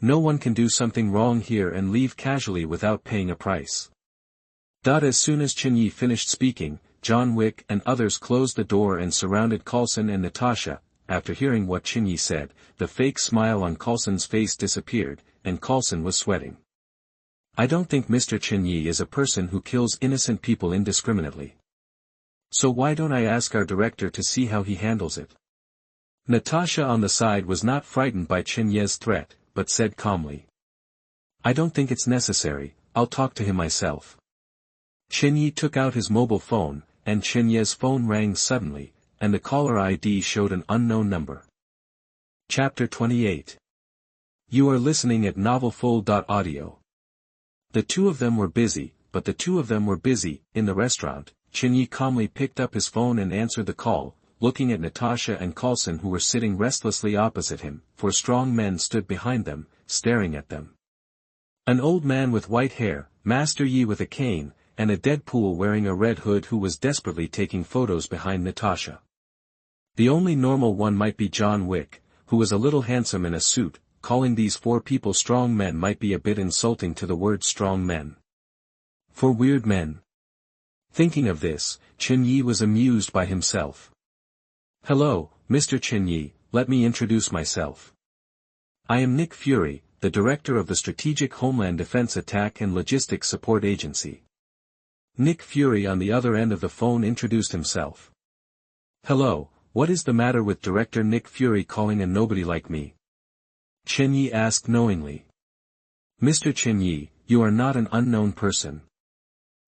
No one can do something wrong here and leave casually without paying a price." As soon as Chen Ye finished speaking, John Wick and others closed the door and surrounded Coulson and Natasha. After hearing what Chen Ye said, the fake smile on Coulson's face disappeared, and Coulson was sweating. "I don't think Mr. Chen Ye is a person who kills innocent people indiscriminately. So why don't I ask our director to see how he handles it?" Natasha on the side was not frightened by Chen Ye's threat, but said calmly. "I don't think it's necessary, I'll talk to him myself." Chen Ye took out his mobile phone, and Chen Ye's phone rang suddenly, and the caller ID showed an unknown number. Chapter 28. You are listening at novelfull.audio. The two of them were busy, in the restaurant. Chen Ye calmly picked up his phone and answered the call, looking at Natasha and Coulson who were sitting restlessly opposite him. Four strong men stood behind them, staring at them. An old man with white hair, Master Yi with a cane, and a Deadpool wearing a red hood who was desperately taking photos behind Natasha. The only normal one might be John Wick, who was a little handsome in a suit. Calling these four people strong men might be a bit insulting to the word strong men. For weird men. Thinking of this, Chen Ye was amused by himself. Hello, Mr. Chen Ye, let me introduce myself. I am Nick Fury, the director of the Strategic Homeland Defense Attack and Logistics Support Agency. Nick Fury on the other end of the phone introduced himself. Hello, what is the matter with Director Nick Fury calling a nobody like me? Chen Ye asked knowingly. Mr. Chen Ye, you are not an unknown person.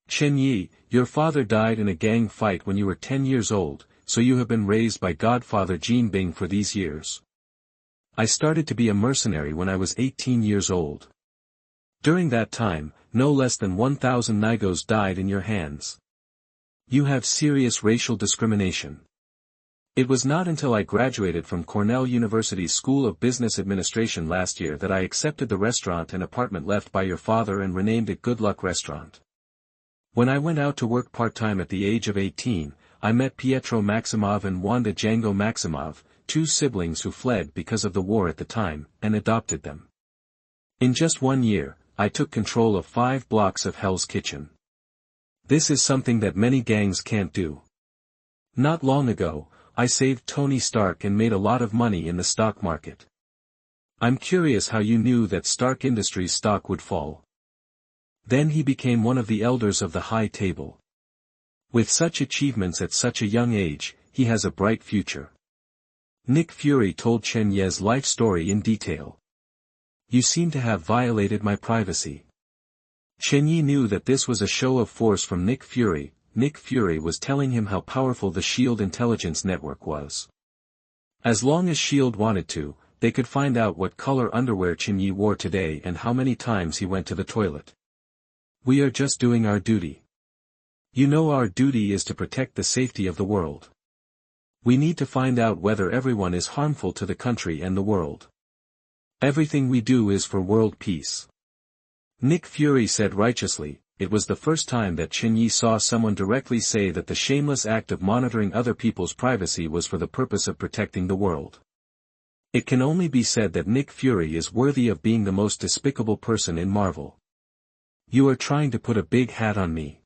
Chen Ye, your father died in a gang fight when you were 10 years old, so you have been raised by Godfather Jin Bing for these years. I started to be a mercenary when I was 18 years old. During that time, no less than 1,000 Nigos died in your hands. You have serious racial discrimination. It was not until I graduated from Cornell University's School of Business Administration last year that I accepted the restaurant and apartment left by your father and renamed it Good Luck Restaurant. When I went out to work part-time at the age of 18, I met Pietro Maximov and Wanda Django Maximov, two siblings who fled because of the war at the time, and adopted them. In just 1 year, I took control of 5 blocks of Hell's Kitchen. This is something that many gangs can't do. Not long ago, I saved Tony Stark and made a lot of money in the stock market. I'm curious how you knew that Stark Industries stock would fall. Then he became one of the elders of the high table. With such achievements at such a young age, he has a bright future. Nick Fury told Chen Ye's life story in detail. You seem to have violated my privacy. Chen Ye knew that this was a show of force from Nick Fury. Nick Fury was telling him how powerful the S.H.I.E.L.D. intelligence network was. As long as S.H.I.E.L.D. wanted to, they could find out what color underwear Chen Ye wore today and how many times he went to the toilet. We are just doing our duty. You know our duty is to protect the safety of the world. We need to find out whether everyone is harmful to the country and the world. Everything we do is for world peace. Nick Fury said righteously. It was the first time that Chen Ye saw someone directly say that the shameless act of monitoring other people's privacy was for the purpose of protecting the world. It can only be said that Nick Fury is worthy of being the most despicable person in Marvel. You are trying to put a big hat on me.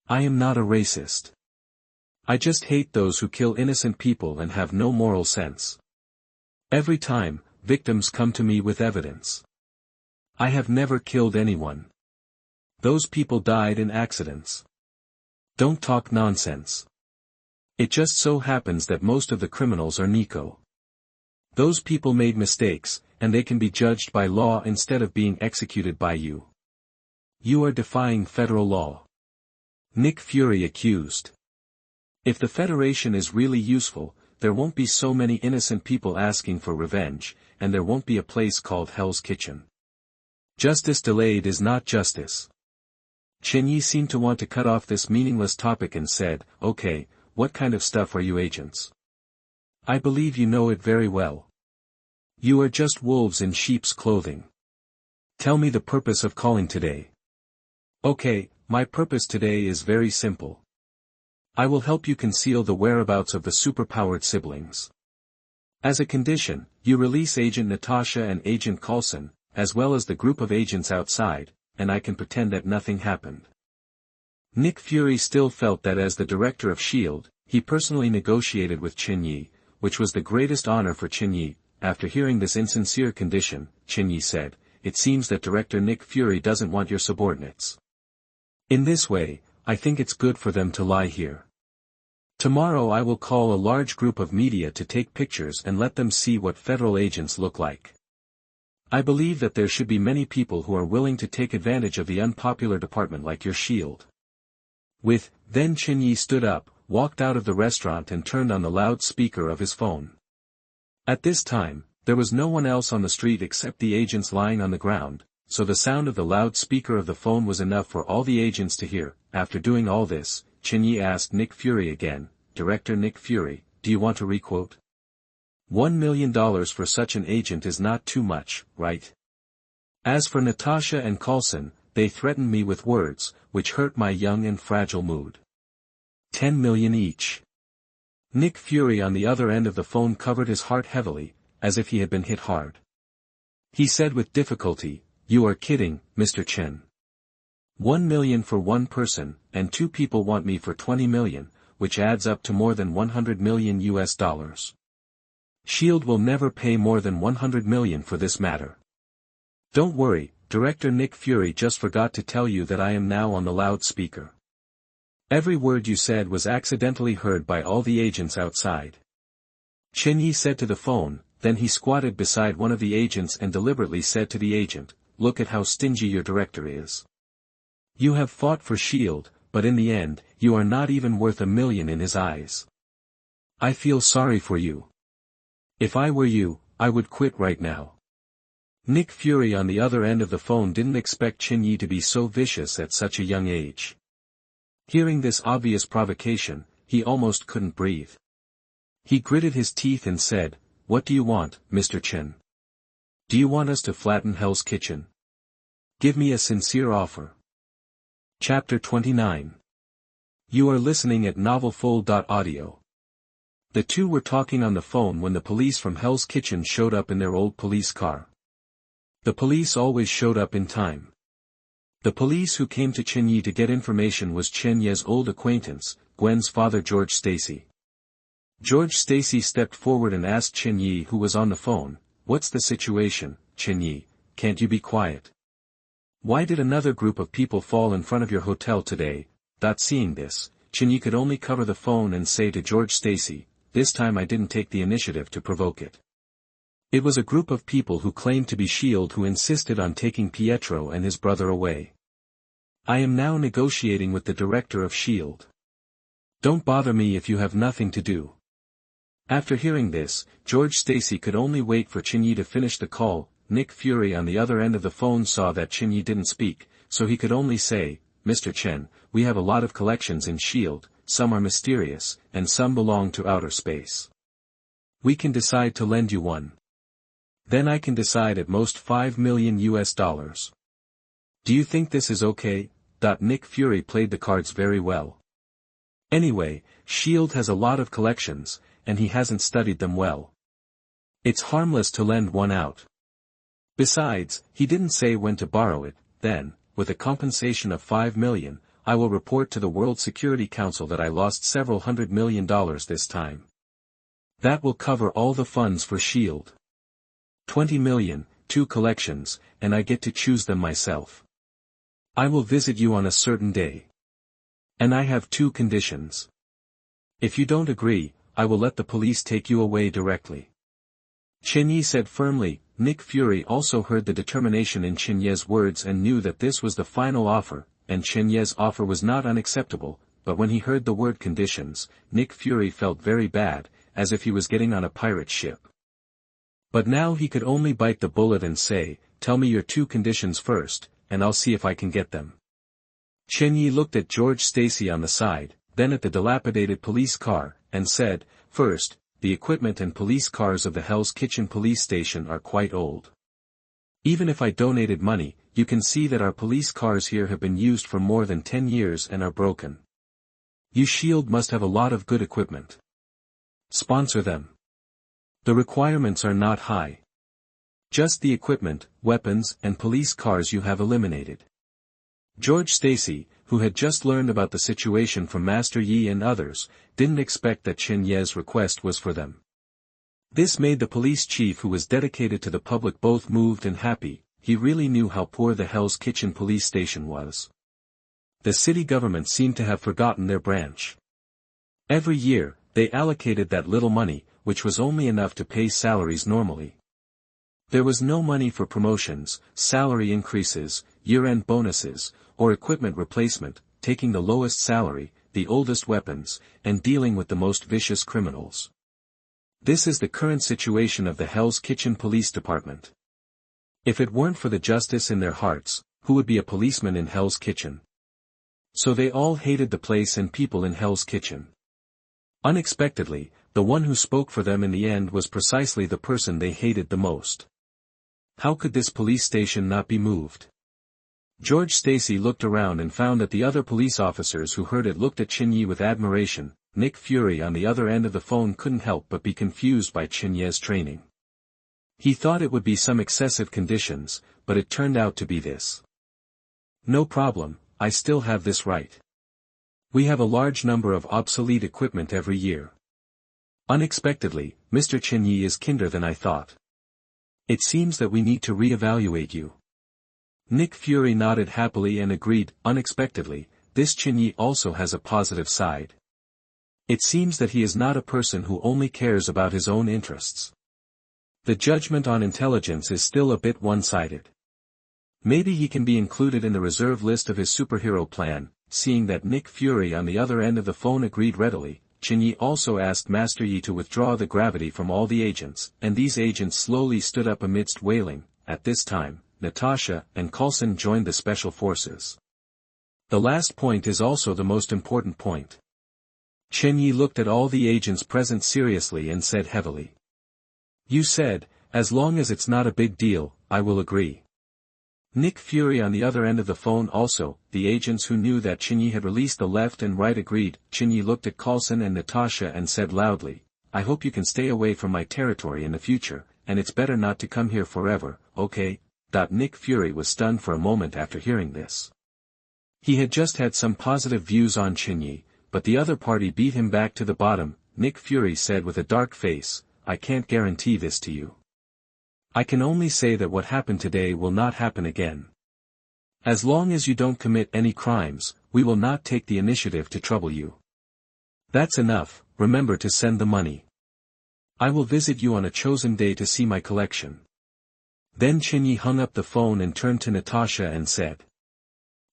I am not a racist. I just hate those who kill innocent people and have no moral sense. Every time, victims come to me with evidence. I have never killed anyone. Those people died in accidents. Don't talk nonsense. It just so happens that most of the criminals are Nico. Those people made mistakes, and they can be judged by law instead of being executed by you. You are defying federal law. Nick Fury accused. If the Federation is really useful, there won't be so many innocent people asking for revenge, and there won't be a place called Hell's Kitchen. Justice delayed is not justice. Chen Ye seemed to want to cut off this meaningless topic and said, okay, what kind of stuff are you agents? I believe you know it very well. You are just wolves in sheep's clothing. Tell me the purpose of calling today. Okay, my purpose today is very simple. I will help you conceal the whereabouts of the superpowered siblings. As a condition, you release Agent Natasha and Agent Coulson, as well as the group of agents outside, and I can pretend that nothing happened. Nick Fury still felt that as the director of S.H.I.E.L.D., he personally negotiated with Chen Ye, which was the greatest honor for Chen Ye. After hearing this insincere condition, Chen Ye said, it seems that Director Nick Fury doesn't want your subordinates. In this way, I think it's good for them to lie here. Tomorrow I will call a large group of media to take pictures and let them see what federal agents look like. I believe that there should be many people who are willing to take advantage of the unpopular department like your S.H.I.E.L.D. Then Chen Ye stood up, walked out of the restaurant and turned on the loudspeaker of his phone. At this time, there was no one else on the street except the agents lying on the ground, so the sound of the loudspeaker of the phone was enough for all the agents to hear. After doing all this, Chen Ye asked Nick Fury again, Director Nick Fury, do you want to requote? $1 million for such an agent is not too much, right? As for Natasha and Coulson, they threatened me with words, which hurt my young and fragile mood. 10 million each. Nick Fury on the other end of the phone covered his heart heavily, as if he had been hit hard. He said with difficulty, you are kidding, Mr. Chen. 1 million for one person, and 2 people want me for 20 million, which adds up to more than 100 million US dollars. SHIELD will never pay more than 100 million for this matter. Don't worry, Director Nick Fury just forgot to tell you that I am now on the loudspeaker. Every word you said was accidentally heard by all the agents outside. Chen Ye said to the phone, then he squatted beside one of the agents and deliberately said to the agent, "Look at how stingy your director is. You have fought for SHIELD, but in the end, you are not even worth 1 million in his eyes. I feel sorry for you. If I were you, I would quit right now." Nick Fury on the other end of the phone didn't expect Chen Ye to be so vicious at such a young age. Hearing this obvious provocation, he almost couldn't breathe. He gritted his teeth and said, "What do you want, Mr. Chen? Do you want us to flatten Hell's Kitchen? Give me a sincere offer." Chapter 29. You are listening at novelfull.audio. The two were talking on the phone when the police from Hell's Kitchen showed up in their old police car. The police always showed up in time. The police who came to Chen Ye to get information was Chen Ye's old acquaintance, Gwen's father George Stacy. George Stacy stepped forward and asked Chen Ye, who was on the phone, "What's the situation, Chen Ye? Can't you be quiet? Why did another group of people fall in front of your hotel today?" Seeing this, Chen Ye could only cover the phone and say to George Stacy, "This time I didn't take the initiative to provoke it. It was a group of people who claimed to be SHIELD who insisted on taking Pietro and his brother away. I am now negotiating with the director of SHIELD. Don't bother me if you have nothing to do." After hearing this, George Stacy could only wait for Chen Ye to finish the call. Nick Fury on the other end of the phone saw that Chen Ye didn't speak, so he could only say, "Mr. Chen, we have a lot of collections in SHIELD, some are mysterious, and some belong to outer space. We can decide to lend you one. Then I can decide at most 5 million US dollars. Do you think this is okay?" Nick Fury played the cards very well. Anyway, SHIELD has a lot of collections, and he hasn't studied them well. It's harmless to lend one out. Besides, he didn't say when to borrow it. Then, with a compensation of 5 million, I will report to the World Security Council that I lost several $100 million this time. That will cover all the funds for SHIELD. 20 million, 2 collections, and I get to choose them myself. I will visit you on a certain day. And I have 2 conditions. If you don't agree, I will let the police take you away directly." Chen Ye said firmly. Nick Fury also heard the determination in Chen Ye's words and knew that this was the final offer, and Chen Ye's offer was not unacceptable, but when he heard the word conditions, Nick Fury felt very bad, as if he was getting on a pirate ship. But now he could only bite the bullet and say, "Tell me your 2 conditions first, and I'll see if I can get them." Chen Ye looked at George Stacy on the side, then at the dilapidated police car, and said, "First, the equipment and police cars of the Hell's Kitchen police station are quite old. Even if I donated money, you can see that our police cars here have been used for more than 10 years and are broken. You SHIELD must have a lot of good equipment. Sponsor them. The requirements are not high. Just the equipment, weapons, and police cars you have eliminated." George Stacy, who had just learned about the situation from Master Yi and others, didn't expect that Chen Ye's request was for them. This made the police chief, who was dedicated to the public, both moved and happy. He really knew how poor the Hell's Kitchen police station was. The city government seemed to have forgotten their branch. Every year, they allocated that little money, which was only enough to pay salaries normally. There was no money for promotions, salary increases, year-end bonuses, or equipment replacement, taking the lowest salary, the oldest weapons, and dealing with the most vicious criminals. This is the current situation of the Hell's Kitchen Police Department. If it weren't for the justice in their hearts, who would be a policeman in Hell's Kitchen? So they all hated the place and people in Hell's Kitchen. Unexpectedly, the one who spoke for them in the end was precisely the person they hated the most. How could this police station not be moved? George Stacy looked around and found that the other police officers who heard it looked at Chen Ye with admiration. Nick Fury on the other end of the phone couldn't help but be confused by Chen Ye's training. He thought it would be some excessive conditions, but it turned out to be this. "No problem, I still have this right. We have a large number of obsolete equipment every year. Unexpectedly, Mr. Chen Ye is kinder than I thought. It seems that we need to re-evaluate you. Nick Fury nodded happily and agreed. Unexpectedly, this Chen Ye also has a positive side. It seems that he is not a person who only cares about his own interests. The judgment on intelligence is still a bit one-sided. Maybe he can be included in the reserve list of his superhero plan. Seeing that Nick Fury on the other end of the phone agreed readily, Chen Ye also asked Master Yi to withdraw the gravity from all the agents, and these agents slowly stood up amidst wailing. At this time, Natasha and Coulson joined the special forces. The last point is also the most important point. Chen Ye looked at all the agents present seriously and said heavily. You said, as long as it's not a big deal, I will agree. Nick Fury on the other end of the phone also, the agents who knew that Chen Ye had released the left and right agreed. Chen Ye looked at Coulson and Natasha and said loudly, I hope you can stay away from my territory in the future, and it's better not to come here forever, okay? Nick Fury was stunned for a moment after hearing this. He had just had some positive views on Chen Ye, but the other party beat him back to the bottom. Nick Fury said with a dark face, I can't guarantee this to you. I can only say that what happened today will not happen again. As long as you don't commit any crimes, we will not take the initiative to trouble you. That's enough, remember to send the money. I will visit you on a chosen day to see my collection. Then Chen Ye hung up the phone and turned to Natasha and said.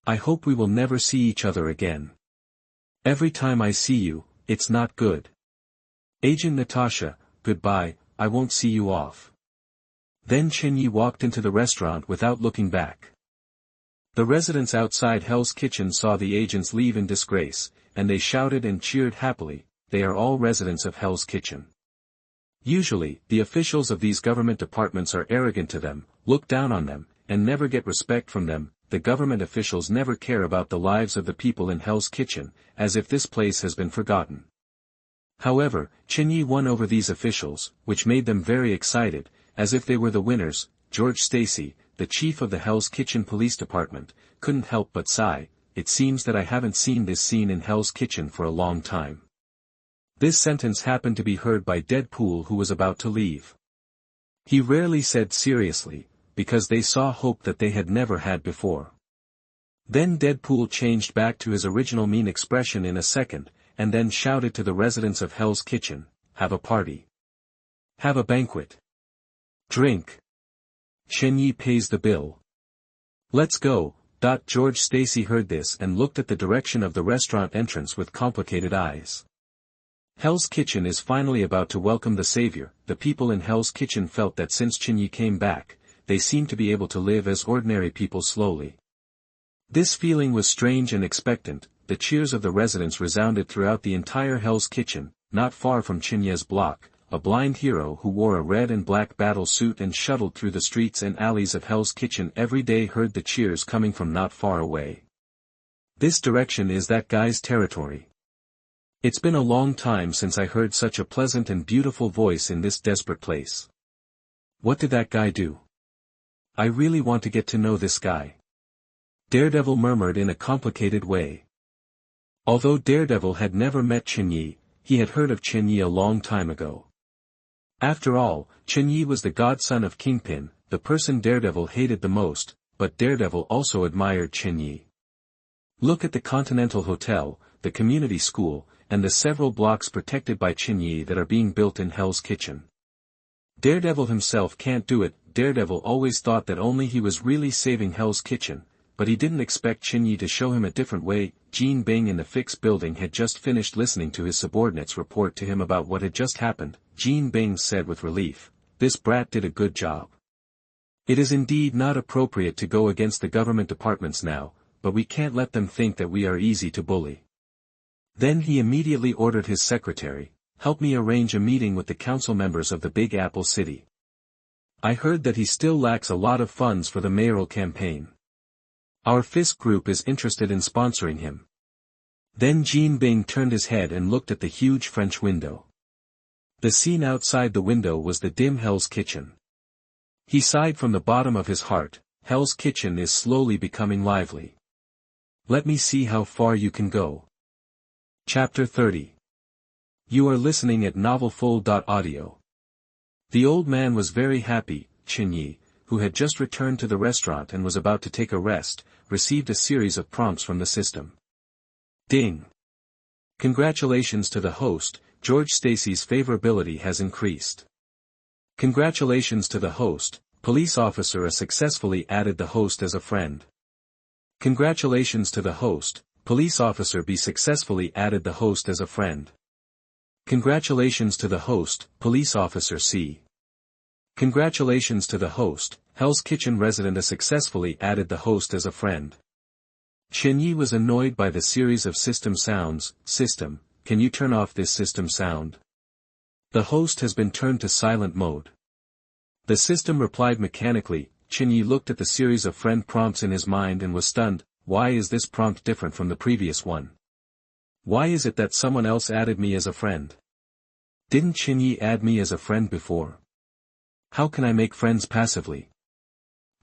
I hope we will never see each other again. Every time I see you, it's not good. Agent Natasha, goodbye, I won't see you off. Then Chen Ye walked into the restaurant without looking back. The residents outside Hell's Kitchen saw the agents leave in disgrace, and they shouted and cheered happily. They are all residents of Hell's Kitchen. Usually, the officials of these government departments are arrogant to them, look down on them, and never get respect from them. The government officials never care about the lives of the people in Hell's Kitchen, as if this place has been forgotten. However, Chen Ye won over these officials, which made them very excited, as if they were the winners. George Stacy, the chief of the Hell's Kitchen Police Department, couldn't help but sigh. It seems that I haven't seen this scene in Hell's Kitchen for a long time. This sentence happened to be heard by Deadpool, who was about to leave. He rarely said seriously, because they saw hope that they had never had before. Then Deadpool changed back to his original mean expression in a second, and then shouted to the residents of Hell's Kitchen, have a party. Have a banquet. Drink. Chen Ye pays the bill. Let's go. George Stacy heard this and looked at the direction of the restaurant entrance with complicated eyes. Hell's Kitchen is finally about to welcome the savior. The people in Hell's Kitchen felt that since Chen Ye came back, they seemed to be able to live as ordinary people slowly. This feeling was strange and expectant. The cheers of the residents resounded throughout the entire Hell's Kitchen. Not far from Chen Ye's block, a blind hero who wore a red and black battle suit and shuttled through the streets and alleys of Hell's Kitchen every day heard the cheers coming from not far away. This direction is that guy's territory. It's been a long time since I heard such a pleasant and beautiful voice in this desperate place. What did that guy do? I really want to get to know this guy. Daredevil murmured in a complicated way. Although Daredevil had never met Chen Ye, he had heard of Chen Ye a long time ago. After all, Chen Ye was the godson of Kingpin, the person Daredevil hated the most, but Daredevil also admired Chen Ye. Look at the Continental Hotel, the community school, and the several blocks protected by Chen Ye that are being built in Hell's Kitchen. Daredevil himself can't do it. Daredevil always thought that only he was really saving Hell's Kitchen, but he didn't expect Chen Ye to show him a different way. Jean Bing in the Fix building had just finished listening to his subordinates report to him about what had just happened. Jean Bing said with relief, "This brat did a good job. It is indeed not appropriate to go against the government departments now, but we can't let them think that we are easy to bully." Then he immediately ordered his secretary, "Help me arrange a meeting with the council members of the Big Apple City. I heard that he still lacks a lot of funds for the mayoral campaign. Our Fisk group is interested in sponsoring him." Then Jean Bing turned his head and looked at the huge French window. The scene outside the window was the dim Hell's Kitchen. He sighed from the bottom of his heart. Hell's Kitchen is slowly becoming lively. Let me see how far you can go. Chapter 30. You are listening at novelfull.audio. The old man was very happy. Chen Ye, who had just returned to the restaurant and was about to take a rest, received a series of prompts from the system. Ding! Congratulations to the host, George Stacy's favorability has increased. Congratulations to the host, police officer has successfully added the host as a friend. Congratulations to the host, police officer B successfully added the host as a friend. Congratulations to the host, police officer C. Congratulations to the host, Hell's Kitchen resident has successfully added the host as a friend. Chen Ye was annoyed by the series of system sounds. System, can you turn off this system sound? The host has been turned to silent mode. The system replied mechanically. Chen Ye looked at the series of friend prompts in his mind and was stunned. Why is this prompt different from the previous one? Why is it that someone else added me as a friend? Didn't Chen Ye add me as a friend before? How can I make friends passively?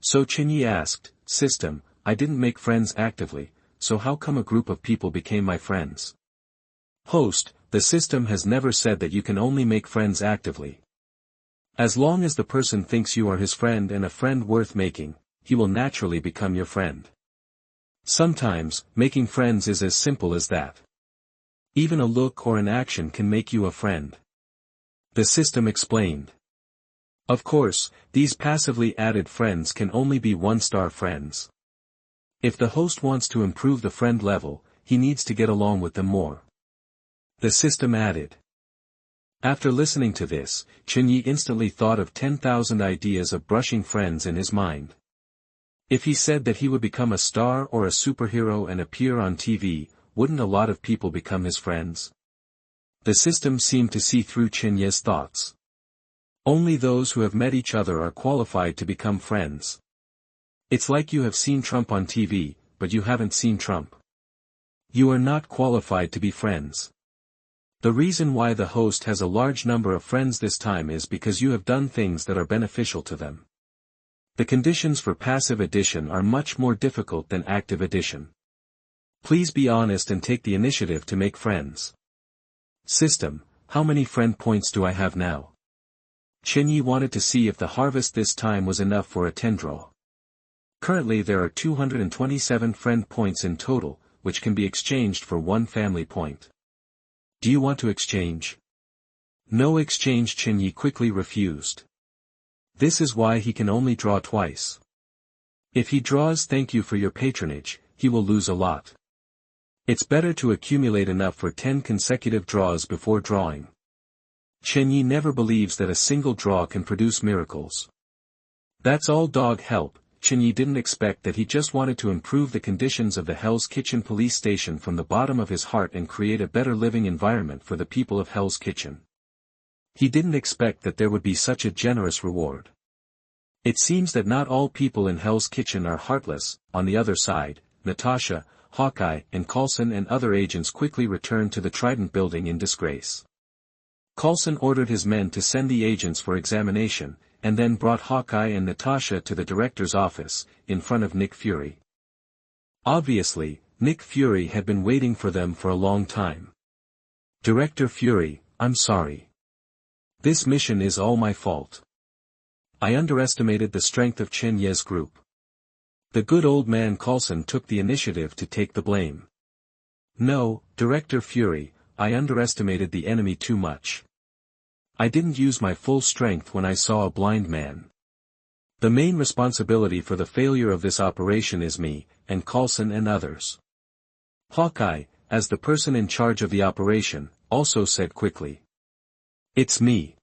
So Chen Ye asked, System, I didn't make friends actively, so how come a group of people became my friends? Host, the system has never said that you can only make friends actively. As long as the person thinks you are his friend and a friend worth making, he will naturally become your friend. Sometimes, making friends is as simple as that. Even a look or an action can make you a friend. The system explained. Of course, these passively added friends can only be one-star friends. If the host wants to improve the friend level, he needs to get along with them more. The system added. After listening to this, Chen Ye instantly thought of 10,000 ideas of brushing friends in his mind. If he said that he would become a star or a superhero and appear on TV, wouldn't a lot of people become his friends? The system seemed to see through Chen Ye's thoughts. Only those who have met each other are qualified to become friends. It's like you have seen Trump on TV, but you haven't seen Trump. You are not qualified to be friends. The reason why the host has a large number of friends this time is because you have done things that are beneficial to them. The conditions for passive addition are much more difficult than active addition. Please be honest and take the initiative to make friends. System, how many friend points do I have now? Chen Ye wanted to see if the harvest this time was enough for a 10 draw. Currently there are 227 friend points in total, which can be exchanged for 1 family point. Do you want to exchange? No exchange. Chen Ye quickly refused. This is why he can only draw twice. If he draws thank you for your patronage, he will lose a lot. It's better to accumulate enough for 10 consecutive draws before drawing. Chen Ye never believes that a single draw can produce miracles. That's all dog help. Chen Ye didn't expect that. He just wanted to improve the conditions of the Hell's Kitchen police station from the bottom of his heart and create a better living environment for the people of Hell's Kitchen. He didn't expect that there would be such a generous reward. It seems that not all people in Hell's Kitchen are heartless. On the other side, Natasha, Hawkeye, and Coulson and other agents quickly returned to the Trident building in disgrace. Coulson ordered his men to send the agents for examination, and then brought Hawkeye and Natasha to the director's office, in front of Nick Fury. Obviously, Nick Fury had been waiting for them for a long time. Director Fury, I'm sorry. This mission is all my fault. I underestimated the strength of Chen Ye's group. The good old man Coulson took the initiative to take the blame. No, Director Fury, I underestimated the enemy too much. I didn't use my full strength when I saw a blind man. The main responsibility for the failure of this operation is me, and Coulson and others. Hawkeye, as the person in charge of the operation, also said quickly. It's me.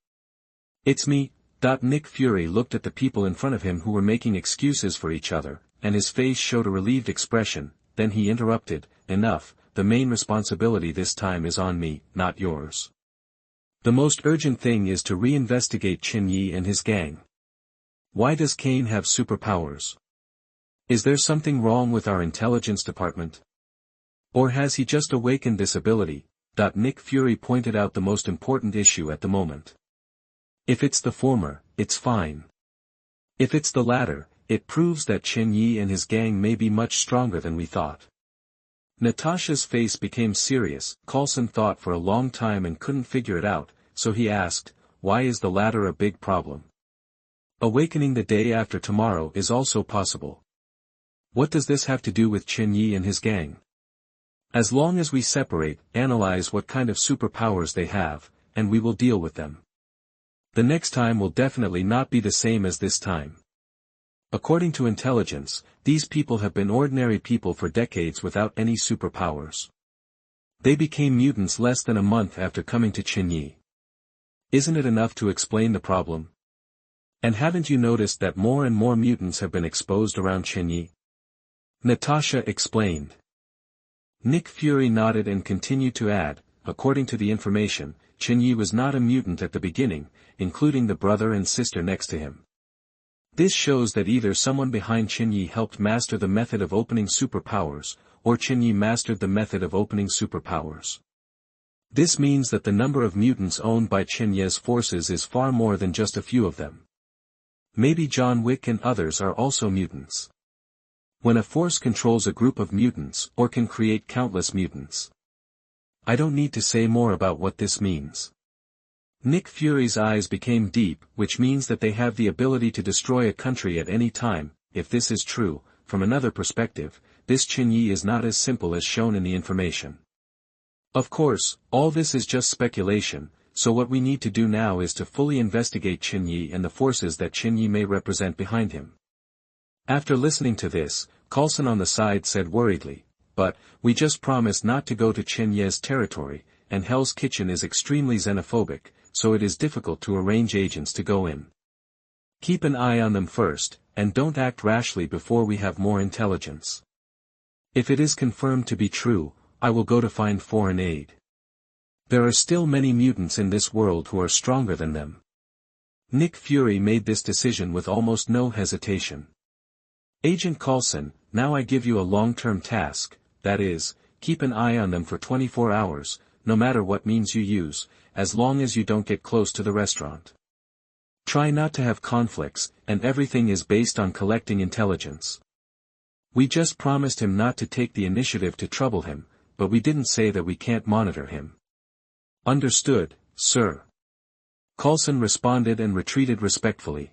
It's me. Nick Fury looked at the people in front of him who were making excuses for each other, and his face showed a relieved expression. Then he interrupted, enough, the main responsibility this time is on me, not yours. The most urgent thing is to reinvestigate Chen Ye and his gang. Why does Kane have superpowers? Is there something wrong with our intelligence department? Or has he just awakened this ability? Nick Fury pointed out the most important issue at the moment. If it's the former, it's fine. If it's the latter, it proves that Chen Ye and his gang may be much stronger than we thought. Natasha's face became serious. Coulson thought for a long time and couldn't figure it out, so he asked, why is the latter a big problem? Awakening the day after tomorrow is also possible. What does this have to do with Chen Ye and his gang? As long as we separate, analyze what kind of superpowers they have, and we will deal with them. The next time will definitely not be the same as this time. According to intelligence, these people have been ordinary people for decades without any superpowers. They became mutants less than a month after coming to Chen Ye. Isn't it enough to explain the problem? And haven't you noticed that more and more mutants have been exposed around Chen Ye? Natasha explained. Nick Fury nodded and continued to add, according to the information, Chen Ye was not a mutant at the beginning, including the brother and sister next to him. This shows that either someone behind Chen Ye helped master the method of opening superpowers, or Chen Ye mastered the method of opening superpowers. This means that the number of mutants owned by Chen Ye's forces is far more than just a few of them. Maybe John Wick and others are also mutants. When a force controls a group of mutants or can create countless mutants. I don't need to say more about what this means. Nick Fury's eyes became deep, which means that they have the ability to destroy a country at any time. If this is true, from another perspective, this Chen Ye is not as simple as shown in the information. Of course, all this is just speculation, so what we need to do now is to fully investigate Chen Ye and the forces that Chen Ye may represent behind him. After listening to this, Coulson on the side said worriedly, but, we just promised not to go to Chen Ye's territory, and Hell's Kitchen is extremely xenophobic, so it is difficult to arrange agents to go in. Keep an eye on them first, and don't act rashly before we have more intelligence. If it is confirmed to be true, I will go to find foreign aid. There are still many mutants in this world who are stronger than them. Nick Fury made this decision with almost no hesitation. Agent Coulson, now I give you a long-term task, that is, keep an eye on them for 24 hours, no matter what means you use, as long as you don't get close to the restaurant. Try not to have conflicts, and everything is based on collecting intelligence. We just promised him not to take the initiative to trouble him, but we didn't say that we can't monitor him. Understood, sir. Coulson responded and retreated respectfully.